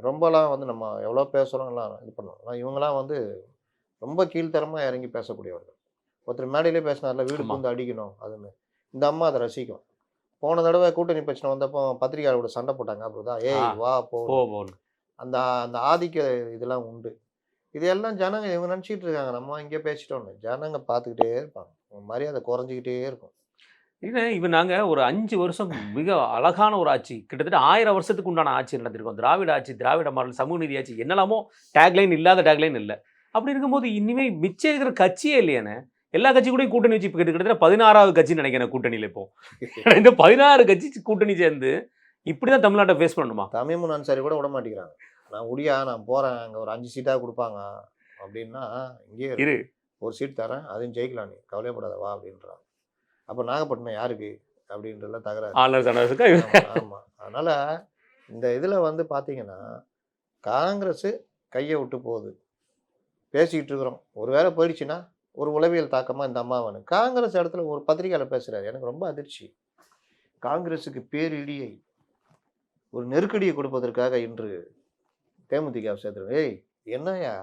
ரொம்பலாம் வந்து நம்ம எவ்வளோ பேசுகிறோம்லாம் இது பண்ணுவோம். ஆனால் இவங்களாம் வந்து ரொம்ப கீழ்த்தரமாக இறங்கி பேசக்கூடியவர்கள். ஒருத்தர் மேடையிலே பேசினார்ல, வீடு வந்து அடிக்கணும் அதுன்னு. இந்த அம்மா அதை ரசிக்கும். போன தடவை கூட்டணி பிரச்சனை வந்தப்போ பத்திரிகையாளரோட சண்டை போட்டாங்க. அப்படிதான் ஏய் வா போ அந்த அந்த ஆதிக்க இதெல்லாம் உண்டு. இதையெல்லாம் ஜனங்க இவங்க நினச்சிக்கிட்டு இருக்காங்க நம்ம இங்கே பேசிட்டோன்னு. ஜனங்க பார்த்துக்கிட்டே இருப்பாங்க. மரியாதை குறைஞ்சிக்கிட்டே இருக்கும். இவன் நாங்கள் ஒரு 5 வருஷம் மிக அழகான ஒரு ஆட்சி, கிட்டத்தட்ட 1000 வருஷத்துக்கு உண்டான ஆட்சி நடந்திருக்கோம். திராவிட ஆட்சி, திராவிட மாடல், சமூக நீதி ஆட்சி, என்னெல்லாமோ டேக்லைன் இல்லாத டேக்லைன் இல்லை. அப்படி இருக்கும்போது இனிமேல் மிச்சம் இருக்கிற கட்சியே இல்லையானே. எல்லா கட்சி கூட கூட்டணி வச்சு இப்போ கிட்டத்தட்ட 16வது கட்சி நினைக்கிறேன் கூட்டணியில். இப்போ இந்த 16 கட்சி கூட்டணி சேர்ந்து இப்படி தான் தமிழ்நாட்டை ஃபேஸ் பண்ணணுமா? தமிழ் அன்சாரி கூட விட மாட்டேங்கிறாங்க. நான் போகிறேன், அங்கே ஒரு 5 சீட்டாக கொடுப்பாங்க அப்படின்னா இங்கே இரு, ஒரு சீட் தரேன், அதையும் ஜெயிக்கலாம், நீ கவலைப்படாத வா அப்படின்றாங்க. அப்போ நாகப்பட்டினம் யாருக்கு அப்படின்றதுல தகராறு. ஆமாம். அதனால் இந்த இதில் வந்து பார்த்தீங்கன்னா காங்கிரஸ் கையை விட்டு போகுது. பேசிக்கிட்டு இருக்கிறோம், ஒரு வேளை போயிடுச்சுன்னா ஒரு உளவியல் தாக்கமாக இந்த அம்மாவனு காங்கிரஸ் இடத்துல ஒரு பத்திரிகையாளர் பேசுகிறார். எனக்கு ரொம்ப அதிர்ச்சி. காங்கிரஸுக்கு பேரிடியை ஒரு நெருக்கடியை கொடுப்பதற்காக இன்று தேமுதிக சேர்த்துருங்க. ஏய் என்னையா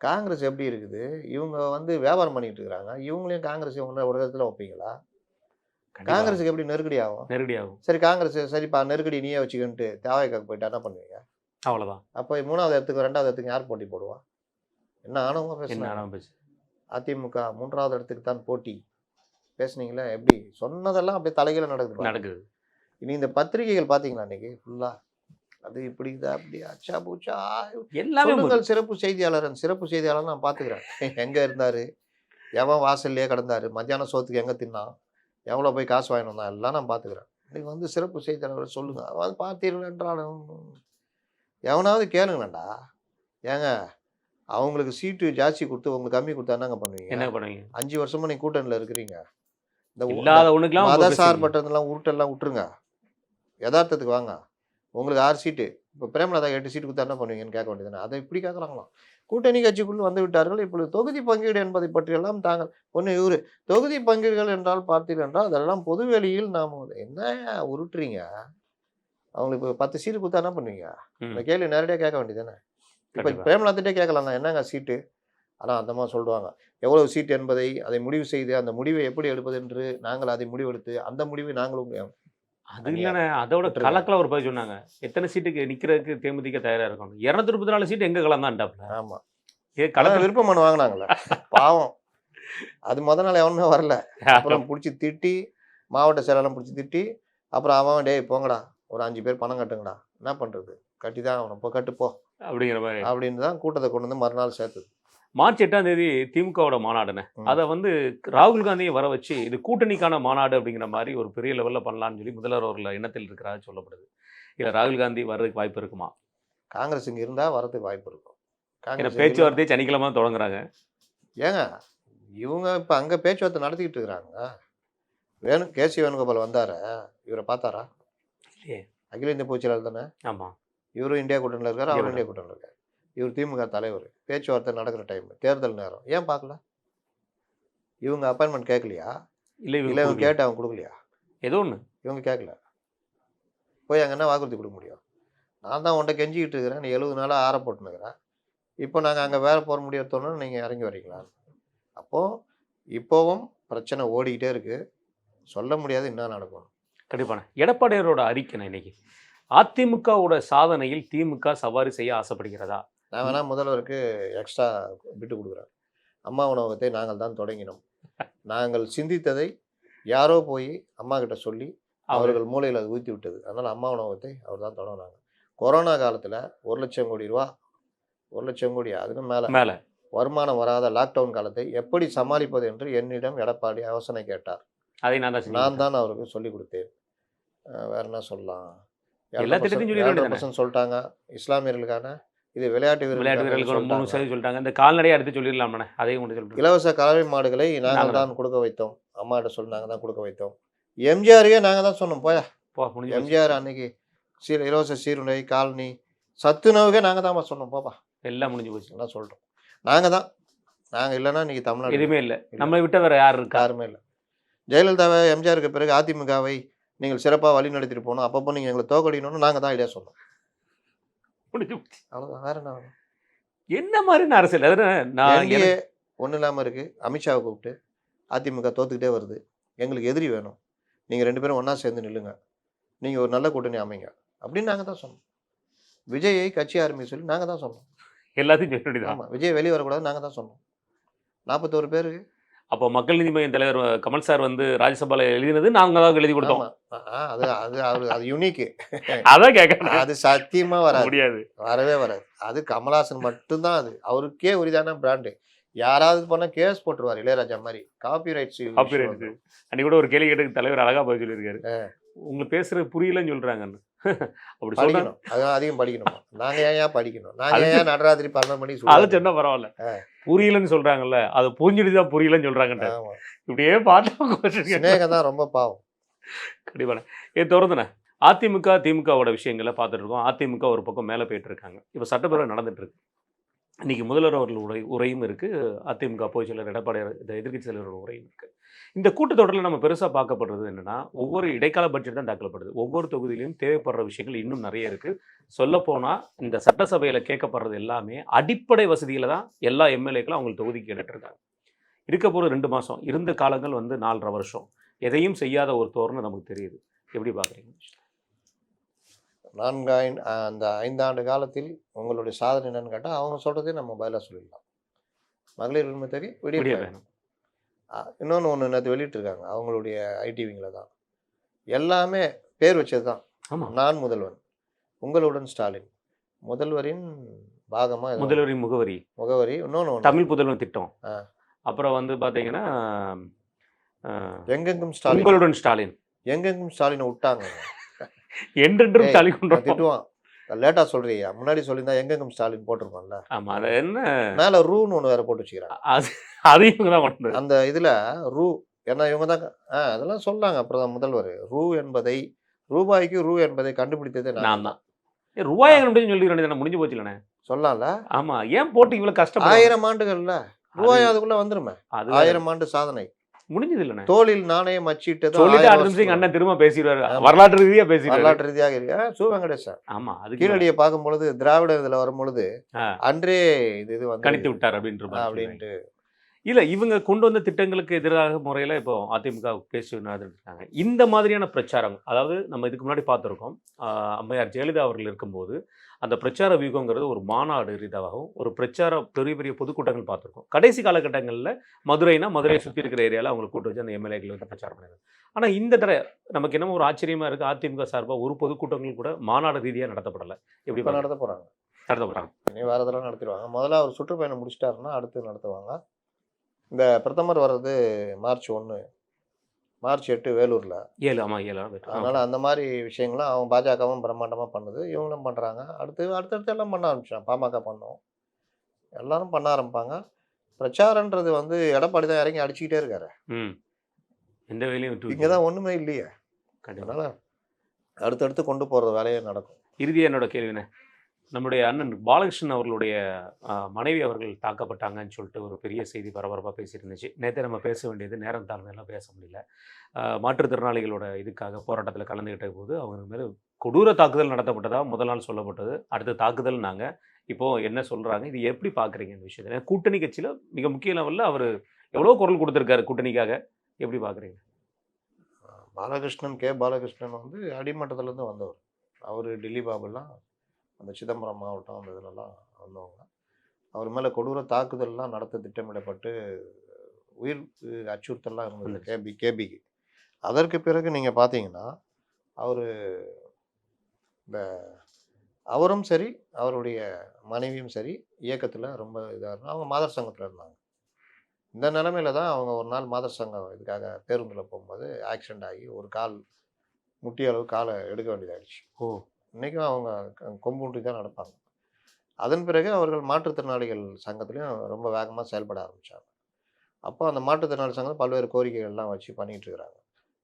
காங்கிரஸ் எப்படி இருக்குது? இவங்க வந்து வியாபாரம் பண்ணிட்டு இருக்கிறாங்க. இவங்களையும் காங்கிரஸ் இவங்க ஒரு இடத்துல வைப்பீங்களா? காங்கிரஸுக்கு எப்படி நெருக்கடி ஆகும்? சரி காங்கிரஸ் சரிப்பா நெருக்கடி நீயே வச்சுக்கிட்டு தேவைக்காக போயிட்டா என்ன பண்ணுவீங்க? அவ்வளோதான். அப்போ 3வது இடத்துக்கு 2வது இடத்துக்கு யார் போட்டி போடுவா? என்ன ஆனவங்க பேச அதிமுக 3வது இடத்துக்கு தான் போட்டி பேசுனீங்களே, எப்படி சொன்னதெல்லாம் அப்படியே தலைகீழ நடக்குது. இனி இந்த பத்திரிகைகள் பார்த்தீங்களா இன்னைக்கு ஃபுல்லாக அது இப்படி இதாக அப்படி அச்சா பூச்சா எல்லாமே சிறப்பு செய்தியாளர் நான் பார்த்துக்கிறேன். எங்கே இருந்தார், எவன் வாசல்லையே கிடந்தார், மத்தியானம் சோத்துக்கு எங்கே தின்னான், எவ்வளோ போய் காசு வாங்கிட்டு வந்தான், எல்லாம் நான் பார்த்துக்கிறேன். இன்னைக்கு வந்து சிறப்பு செய்தியாளர் சொல்லுங்க, அதாவது பார்த்தீர்கள் என்றாலும் எவனாவது கேளுங்களேன்டா. ஏங்க அவங்களுக்கு சீட்டு ஜாஸ்தி கொடுத்து உங்களுக்கு கம்மி கொடுத்தா என்னங்க பண்ணுவீங்க? 5 வருஷமா நீ கூட்டணியில் இருக்கிறீங்க. இந்த மத சார்பட்டதெல்லாம் உருட்டெல்லாம் விட்டுருங்க, யதார்த்தத்துக்கு வாங்க. உங்களுக்கு 6 சீட்டு இப்போ பிரேமலதா 8 சீட்டு கொடுத்தா என்ன பண்ணுவீங்கன்னு கேட்க வேண்டியதானே. அதை இப்படி கேட்குறாங்களாம். கூட்டணி கட்சிக்குள் வந்து விட்டார்கள். இப்பொழுது தொகுதி பங்கீடு என்பதை பற்றியெல்லாம் தாங்கள் ஒன்று இவரு தொகுதி பங்கீடுகள் என்றால் பார்த்தீர்கள் என்றால் அதெல்லாம் பொதுவெளியில் நாம் என்ன உருட்டுறீங்க. அவங்களுக்கு இப்போ 10 சீட்டு கொடுத்தா என்ன பண்ணுவீங்க? இந்த கேள்வி நேரடியாக கேட்க வேண்டியதானே. இப்போ பிரேமலதாட்டே கேட்கலாம் என்னங்க சீட்டு. ஆனால் அந்த மாதிரி சொல்லுவாங்க. எவ்வளவு சீட் என்பதை அதை முடிவு செய்து அந்த முடிவை எப்படி எடுப்பது என்று நாங்கள் அதை முடிவெடுத்து அந்த முடிவை நாங்களும் அது இல்லைண்ணே, அதோட கலக்கில் ஒரு பதில் சொன்னாங்க. எத்தனை சீட்டுக்கு நிற்கிறதுக்கு தேமுதிக தயாராக இருக்கணும். 234 சீட்டு எங்கே கலந்தான்டாப்ல. ஆமாம், கலக்க விருப்ப மனு வாங்கினாங்களே பாவம். அது முத நாள் எவனுமே வரல. அப்புறம் பிடிச்சி திட்டி மாவட்ட செயலாளர் பிடிச்சி திட்டி அப்புறம் அவன் டேய் போங்கடா ஒரு 5 பேர் பணம் கட்டுங்கடா, என்ன பண்ணுறது கட்டி தான் அவனை போ கட்டுப்போ அப்படிங்கிற மாதிரி அப்படின்னு தான் கூட்டத்தை கொண்டு வந்து மறுநாள் சேர்த்தது. மார்ச் 8ஆம் தேதி திமுகவோட மாநாடுன்னு அதை வந்து ராகுல் காந்தியை வர வச்சு இது கூட்டணிக்கான மாநாடு அப்படிங்கிற மாதிரி ஒரு பெரிய லெவலில் பண்ணலான்னு சொல்லி முதல்வர் அவர்கள் எண்ணத்தில் இருக்கிறாரு சொல்லப்படுது. இல்லை ராகுல் காந்தி வர்றதுக்கு வாய்ப்பு இருக்குமா? காங்கிரஸ் இங்கே இருந்தால் வரதுக்கு வாய்ப்பு இருக்கும். காங்கிரஸ் பேச்சுவார்த்தையை சனிக்கிழமை தொடங்குறாங்க. ஏங்க இவங்க இப்போ அங்கே பேச்சுவார்த்தை நடத்திக்கிட்டு இருக்கிறாங்க. கேசி வேணுகோபால் வந்தார, இவரை பார்த்தாரா? இல்லையே. அகில இந்திய பொதுச்செயலாளர் தானே. ஆமாம், இவரும் இந்தியா கூட்டணியில் இருக்காரு, அவரும் இந்தியா கூட்டணியில் இருக்காரு. இவர் திமுக தலைவர். பேச்சுவார்த்தை நடக்கிற டைம் தேர்தல் நேரம் ஏன் பார்க்கல? இவங்க அப்பாயின்மெண்ட் கேட்கலையா? இல்லை இவங்க கேட்டு அவங்க கொடுக்கலையா? ஏதோ ஒன்று இவங்க கேட்கல. போய் அங்கே என்ன வாக்குறுதி கொடுக்க முடியும்? நான் தான் உன்ட்ட கெஞ்சிக்கிட்டு இருக்கிறேன், நீ 70 நாளாக ஆற போட்டுனுக்கிறேன். இப்போ நாங்கள் அங்கே வேலை போகிற முடியாதோன்னு நீங்கள் இறங்கி வரீங்களா? அப்போது இப்போவும் பிரச்சனை ஓடிக்கிட்டே இருக்குது. சொல்ல முடியாது என்ன நடக்கும். கண்டிப்பான எடப்பாடியாரோட அறிக்கை இன்னைக்கு அதிமுகவோட சாதனையில் திமுக சவாரி செய்ய ஆசைப்படுகிறதா? நான் வேணா முதல்வருக்கு எக்ஸ்ட்ரா விட்டு கொடுக்குறேன். அம்மா உணவகத்தை நாங்கள் தான் தொடங்கினோம். நாங்கள் சிந்தித்ததை யாரோ போய் அம்மா கிட்ட சொல்லி அவர்கள் மூலையில் அது ஊற்றி விட்டது. அதனால் அம்மா உணவகத்தை அவர் தான் தொடங்கினாங்க. கொரோனா காலத்தில் 1,00,000 கோடி ரூபா, 1,00,000 கோடி அதுக்கு மேலே வருமானம் வராத லாக்டவுன் காலத்தை எப்படி சமாளிப்பது என்று என்னிடம் எடப்பாடி யோசனை கேட்டார். அதை நான் தான் அவருக்கு சொல்லிக் கொடுத்தேன். வேற என்ன சொல்லலாம், எல்லா திட்டத்தையும் சொல்லிட்டாங்க. இஸ்லாமியர்களுக்கான இது விளையாட்டு வீரர்களுக்கு 3% சொல்லிட்டாங்க. இந்த கால்நடையை அடுத்து சொல்லிடலாமே, அதையும் கொண்டு சொல்லிட்டு இலவச கறவை மாடுகளை நாங்கள் தான் கொடுக்க வைத்தோம். அம்மாட்ட சொல்லி நாங்கள் தான் கொடுக்க வைத்தோம். எம்ஜிஆரையே நாங்கள் தான் சொன்னோம். போயா எம்ஜிஆர் அன்னைக்கு இலவச சீருடை காலனி சத்துணவுக்கே நாங்கள் தான் சொன்னோம். போப்பா எல்லாம் முடிஞ்சு போச்சு எல்லாம் சொல்கிறோம். நாங்கள் இல்லைன்னா இன்னைக்கு தமிழ்நாடு எதுவுமே இல்லை. நம்மளை விட்ட வேற யார் இருக்கா? யாருமே இல்லை. ஜெயலலிதாவை எம்ஜிஆருக்கு பிறகு அதிமுகவை நீங்கள் சிறப்பாக வழி நடத்திட்டு போகணும், அப்பப்போ நீங்கள் எங்களை தோக்கடிக்கணும்னு நாங்கள் தான் ஐடியா சொன்னோம். அவ்வளோதான், வேற என்ன வேணும்? என்ன மாதிரி அரசியல் ஒன்றும் இல்லாமல் இருக்குது. அமித்ஷாவை கூப்பிட்டு அதிமுக தோத்துக்கிட்டே வருது, எங்களுக்கு எதிரி வேணும், நீங்கள் 2 பேரும் ஒன்றா சேர்ந்து நில்லுங்க, நீங்கள் ஒரு நல்ல கூட்டணி அமைங்க அப்படின்னு நாங்கள் தான் சொன்னோம். விஜயை கட்சி ஆரம்பிக்க சொல்லி நாங்கள் தான் சொன்னோம். எல்லாத்தையும் சொல்லி தான். ஆமாம், விஜய் வெளியே வரக்கூடாது நாங்கள் தான் சொன்னோம். 41 பேருக்கு. அப்போ மக்கள் நீதி மையம் தலைவர் கமல் சார் வந்து ராஜ்யசபாவில் எழுதினது நாங்கள் தான் எழுதி கொடுத்தோம். அது யூனிக்கு. அதான் கேட்கணும். அது சத்தியமாக வராது, முடியாது, வரவே வராது. அது கமல்ஹாசன் மட்டும்தான். அது அவருக்கே உரிதான பிராண்டு. யாராவது போனால் கேஸ் போட்டுருவார், இளையராஜா மாதிரி. Copyrights. அன்னைக்கு கூட ஒரு கேள்வி கேட்டு தலைவர் அழகா போய் சொல்லியிருக்காரு, உங்களுக்கு பேசுறது புரியலன்னு சொல்றாங்கன்னு. அப்படி படிக்கணும், அதான் அதிகம் படிக்கணும். நாங்கள் ஏன் படிக்கணும்? நாங்கள் ஏன் நடராத்திரி 12 மணிக்கு அதை சொன்னா பரவாயில்ல, புரியலன்னு சொல்றாங்கல்ல, அதை புரிஞ்சுட்டு தான் புரியலன்னு சொல்றாங்க. இப்படியே பார்த்தா தான் ரொம்ப பாவம். கண்டிப்பான தொடர்ந்துண்ணே அதிமுக திமுகவோட விஷயங்களை பார்த்துட்டு இருக்கோம். அதிமுக ஒரு பக்கம் மேலே போயிட்டு இருக்காங்க. இப்போ சட்டப்பேரவை நடந்துட்டு இருக்கு. இன்னைக்கு முதல்வர் அவர்களுடைய உரையும் இருக்கு, அதிமுக பொதுச் செயலர் எடப்பாடியார் எதிர்க்கட்சி தலைவரோட உரையும் இருக்கு. இந்த கூட்டத்தொடரில் நம்ம பெருசாக பார்க்கப்படுறது என்னன்னா, ஒவ்வொரு இடைக்கால பட்ஜெட் தான் தாக்கலப்படுது. ஒவ்வொரு தொகுதியிலையும் தேவைப்படுற விஷயங்கள் இன்னும் நிறைய இருக்கு. சொல்லப்போனால் இந்த சட்டசபையில் கேட்கப்படுறது எல்லாமே அடிப்படை வசதியில தான் எல்லா எம்எல்ஏக்களும் அவங்களுக்கு தொகுதிக்கு கேட்டுருக்காங்க. இருக்க போகிற 2 மாதம் இருந்த காலங்கள் வந்து 4.5 வருஷம் எதையும் செய்யாத ஒரு தோரணை நமக்கு தெரியுது. எப்படி பார்க்குறீங்க? அந்த 5 ஆண்டு காலத்தில் உங்களுடைய சாதனை என்னன்னு கேட்டால் அவங்க சொல்கிறதே நம்ம பதிலாக சொல்லிடலாம். மகளிர் உரிமை தொகை விடிய வேணும். இன்னொன்று நேற்று வெளியிட்டிருக்காங்க அவங்களுடைய ஐடிவிங்கில் தான். எல்லாமே பேர் வச்சது தான். நான் முதல்வன், உங்களுடன் ஸ்டாலின், முதல்வரின் பாகமாக, முதல்வரின் முகவரி, இன்னொன்று தமிழ் புதல்வன் திட்டம், அப்புறம் வந்து பார்த்தீங்கன்னா எங்கெங்கும் ஸ்டாலின், உங்களுடன் ஸ்டாலின், எங்கெங்கும் ஸ்டாலினை விட்டாங்க. என்றென்றும் ஸ்டாலின் திட்டுவான். லேட்டாக சொல்றியா, முன்னாடி சொல்லியிருந்தா எங்கெங்கும் ஸ்டாலின் போட்டிருப்பான்ல. ஆமாம், அது என்ன மேலே ரூன்னு ஒன்று வேற போட்டு வச்சுக்கிறாங்க. அதையும் தான் அந்த இதில் ரூ ஏன்னா இவங்க தான் அதெல்லாம் சொல்லாங்க. அப்புறம் முதல்வர் ரூ என்பதை ரூபாய்க்கு ரூ என்பதை கண்டுபிடித்ததே நான் தான். ரூபாய் அப்படின்னு சொல்லி ரெண்டு முடிஞ்சு போச்சு இல்லைண்ணே. சொல்லலாம்ல. ஆமா, ஏன் போட்டு இவ்வளவு கஷ்டப்படும்? 1000 ஆண்டுகள்ல ரூபாய் அதுக்குள்ள வந்துருமே. அது 1000 ஆண்டு சாதனை முடிஞ்சது இல்லைண்ணே. தோளில் நாணயம் அச்சிட்டு சொல்லிட்டு அடுத்த நிமிஷம் எங்க அண்ணன் திரும்ப பேசிடுவாரு, வரலாற்று ரீதியா பேசிடுவாரு. வரலாற்று ரீதியாக இருக்கா சு வெங்கடேசன். ஆமா, அது கீழடியை பார்க்கும் பொழுது திராவிட இதுல வரும் பொழுது அன்றே இது வந்து கணித்து விட்டார் அப்படின்ட்டு. இல்ல, இவங்க கொண்டு வந்த திட்டங்களுக்கு எதிராக முறையில இப்போ அதிமுக பேசி நடந்துருக்காங்க. இந்த மாதிரியான பிரச்சாரம், அதாவது நம்ம இதுக்கு முன்னாடி பார்த்துருக்கோம், அம்மையார் ஜெயலலிதா அவர்கள் இருக்கும்போது அந்த பிரச்சார வியூகங்கிறது ஒரு மாநாடு ரீதியாகவும் ஒரு பிரச்சார பெரிய பெரிய பொதுக்கூட்டங்கள் பார்த்துருக்கோம். கடைசி காலகட்டங்களில் மதுரையை சுற்றி இருக்கிற ஏரியாவில் அவங்களை கூட்டு வச்சு அந்த எம்எல்ஏக்கள் வந்து பிரச்சாரம் பண்ணிடுறாங்க. ஆனால் இந்த தடவை நமக்கு என்னமோ ஒரு ஆச்சரியமா இருக்குது, அதிமுக சார்பாக ஒரு பொதுக்கூட்டங்கள் கூட மாநாடு ரீதியாக நடத்தப்படலை. எப்படி நடத்த போகிறாங்க? இனி வேறு இதெல்லாம் நடத்திடுவாங்க. முதல்ல அவர் சுற்றுப்பயணம் முடிச்சிட்டாருன்னா அடுத்து நடத்துவாங்க. இந்த பிரதமர் வர்றது மார்ச் 1, மார்ச் 8 வேலூரில் 7. ஆமாம், 7. அதனால் அந்த மாதிரி விஷயங்கள்லாம் அவங்க பாஜகவும் பிரம்மாண்டமாக பண்ணுது, இவங்களும் பண்ணுறாங்க. அடுத்தடுத்து எல்லாம் பண்ண ஆரம்பிச்சாங்க. பாமக பண்ணோம், எல்லாரும் பண்ண ஆரம்பிப்பாங்க. பிரச்சாரன்றது வந்து எடப்பாடி தான் இறங்கி அடிச்சுக்கிட்டே இருக்காரு. எந்த வேலையும் இங்கே தான் ஒன்றுமே இல்லையே. அதனால் அடுத்தடுத்து கொண்டு போகிற வேலையே நடக்கும். இறுதியாக என்னோட கேள்வினே, நம்முடைய அண்ணன் பாலகிருஷ்ணன் அவர்களுடைய மனைவி அவர்கள் தாக்கப்பட்டாங்கன்னு சொல்லிட்டு ஒரு பெரிய செய்தி பரபரப்பாக பேசியிருந்துச்சு. நேற்று நம்ம பேச வேண்டியது நேரம் தாழ்மையெல்லாம் பேச முடியல. மாற்றுத்திறனாளிகளோட இதுக்காக போராட்டத்தில் கலந்துக்கிட்ட போது அவங்க மேலே கொடூர தாக்குதல் நடத்தப்பட்டதாக முதல் நாள் சொல்லப்பட்டது. அடுத்த தாக்குதல் நாங்கள் இப்போது என்ன சொல்கிறாங்க, இது எப்படி பார்க்குறீங்க இந்த விஷயத்தில்? கூட்டணி கட்சியில் மிக முக்கிய லெவலில் அவர் எவ்வளோ குரல் கொடுத்துருக்காரு கூட்டணிக்காக, எப்படி பார்க்குறீங்க? பாலகிருஷ்ணன் வந்து அடிமட்டத்துலேருந்து வந்தவர். அவர் டெல்லி பாபுலாம் அந்த சிதம்பரம் மாவட்டம் அந்த இதிலெல்லாம் வந்தவங்க. அவர் மேலே கொடூர தாக்குதல்லாம் நடத்த திட்டமிடப்பட்டு உயிர் அச்சுறுத்தல்லாம் இருந்தது கேபிக்கு. அதற்கு பிறகு நீங்கள் பார்த்தீங்கன்னா அவரும் சரி அவருடைய மனைவியும் சரி இயக்கத்தில் ரொம்ப இதாக இருந்தாங்க. அவங்க மாதர் சங்கத்தில் இருந்தாங்க. இந்த நிலமையில தான் அவங்க ஒரு நாள் மாதர் சங்கம் இதுக்காக பேருந்தில் போகும்போது ஆக்சிடெண்ட் ஆகி ஒரு கால் முட்டி அளவு காலை எடுக்க வேண்டியதாகிடுச்சு. இன்றைக்கும் அவங்க கொம்பூன்றி தான் நடப்பாங்க. அதன் பிறகு அவர்கள் மாற்றுத்திறனாளிகள் சங்கத்துலேயும் ரொம்ப வேகமாக செயல்பட ஆரம்பித்தாங்க. அப்போ அந்த மாற்றுத்திறனாளி சங்கம் பல்வேறு கோரிக்கைகள்லாம் வச்சு பண்ணிகிட்டு இருக்கிறாங்க.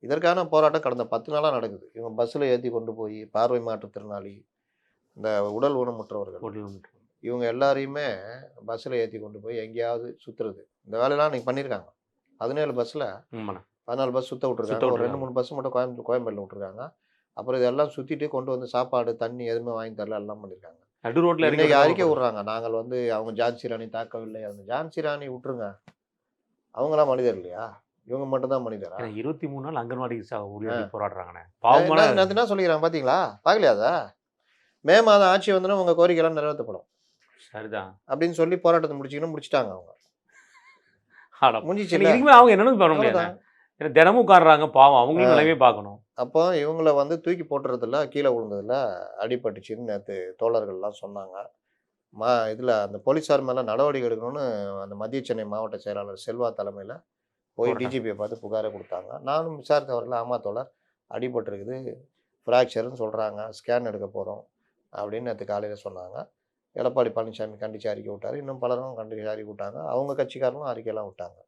இதற்கான போராட்டம் கடந்த 10 நாளாக நடக்குது. இவங்க பஸ்ஸில் ஏற்றி கொண்டு போய் பார்வை மாற்றுத்திறனாளி, இந்த உடல் ஊனமுற்றவர்கள், இவங்க எல்லாரையுமே பஸ்ஸில் ஏற்றி கொண்டு போய் எங்கேயாவது சுற்றுறது. இந்த வேலையெல்லாம் இன்றைக்கி பண்ணியிருக்காங்க. 17 பஸ்ஸில் 14 பஸ் சுற்ற விட்ருக்காங்க. ஒரு 2-3 பஸ் மட்டும் கோயம்பேட்டில் விட்ருக்காங்க. அப்புறம் இதெல்லாம் சுற்றிட்டு கொண்டு வந்து சாப்பாடு தண்ணி எதுவுமே வாங்கி தரல, எல்லாம் பண்ணியிருக்காங்க. நடு ரோட்டில் இன்றைக்கி அறிக்கை விட்றாங்க, நாங்கள் வந்து அவங்க ஜான்சி ராணி தாக்கவில்லை. அந்த ஜான்சி ராணி விட்டுருங்க, அவங்களாம் மனிதர் இல்லையா? இவங்க மட்டும் தான் மனிதரா? 23 நாள் அங்கன்வாடி போராடுறாங்கண்ணே. என்ன சொல்லிக்கிறாங்க பார்த்தீங்களா? பார்க்கலையா? அதை மே மாதம் ஆட்சி வந்தோன்னா உங்கள் கோரிக்கைலாம் நிறைவேற்றப்படும் சரிதான் அப்படின்னு சொல்லி போராட்டத்தை முடிச்சிட்டாங்க. அவங்க முடிஞ்சிச்சு. அவங்க என்னன்னு பண்ண முடியாது, தினமும் உட்காடுறாங்க, பாவம் அவங்களும் நிலைமையே பார்க்கணும். அப்போ இவங்கள வந்து தூக்கி போட்டுறதுல கீழே விழுந்ததில் அடிபட்டுச்சின்னு நேற்று தோழர்கள்லாம் சொன்னாங்க. இதில் அந்த போலீஸார் மேலே நடவடிக்கை எடுக்கணும்னு அந்த மத்திய சென்னை மாவட்ட செயலாளர் செல்வா தலைமையில் போய் டிஜிபியை பார்த்து புகாரை கொடுத்தாங்க. நானும் விசாரித்தவர்கள், ஆமாம் தோழர் அடிபட்டுருக்குது, ஃப்ராக்சர்னு சொல்கிறாங்க, ஸ்கேன் எடுக்க போகிறோம் அப்படின்னு நேற்று காலையில் சொன்னாங்க. எடப்பாடி பழனிசாமி கண்டித்து அறிக்கை விட்டார். இன்னும் பலரும் கண்டித்து அறிக்கை விட்டாங்க. அவங்க கட்சிக்காரங்களும் அறிக்கையெல்லாம் விட்டாங்க.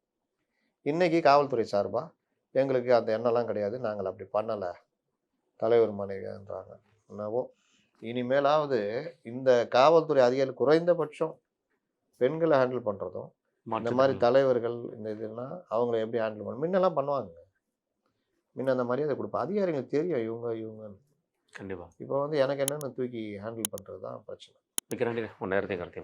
இன்றைக்கி காவல்துறை சார்பாக எங்களுக்கு அந்த எண்ணெல்லாம் கிடையாது, நாங்கள் அப்படி பண்ணலை, தலைவர் மனைவின்றாங்க. என்னவோ இனிமேலாவது இந்த காவல்துறை அதிகாரிகள் குறைந்தபட்சம் பெண்களை ஹேண்டில் பண்ணுறதும், இந்த மாதிரி தலைவர்கள் இந்த இதெல்லாம் அவங்கள எப்படி ஹேண்டில் பண்ணணும் முன்னெல்லாம் பண்ணுவாங்க. முன்ன அந்த மரியாதை கொடுப்போம். அதிகாரிகளுக்கு தெரியும் இவங்க கண்டிப்பாக. இப்போ வந்து எனக்கு என்னென்னு தூக்கி ஹேண்டில் பண்ணுறது தான் பிரச்சனை. மிக்க நன்றி. உன் நேரத்தை கருத்தை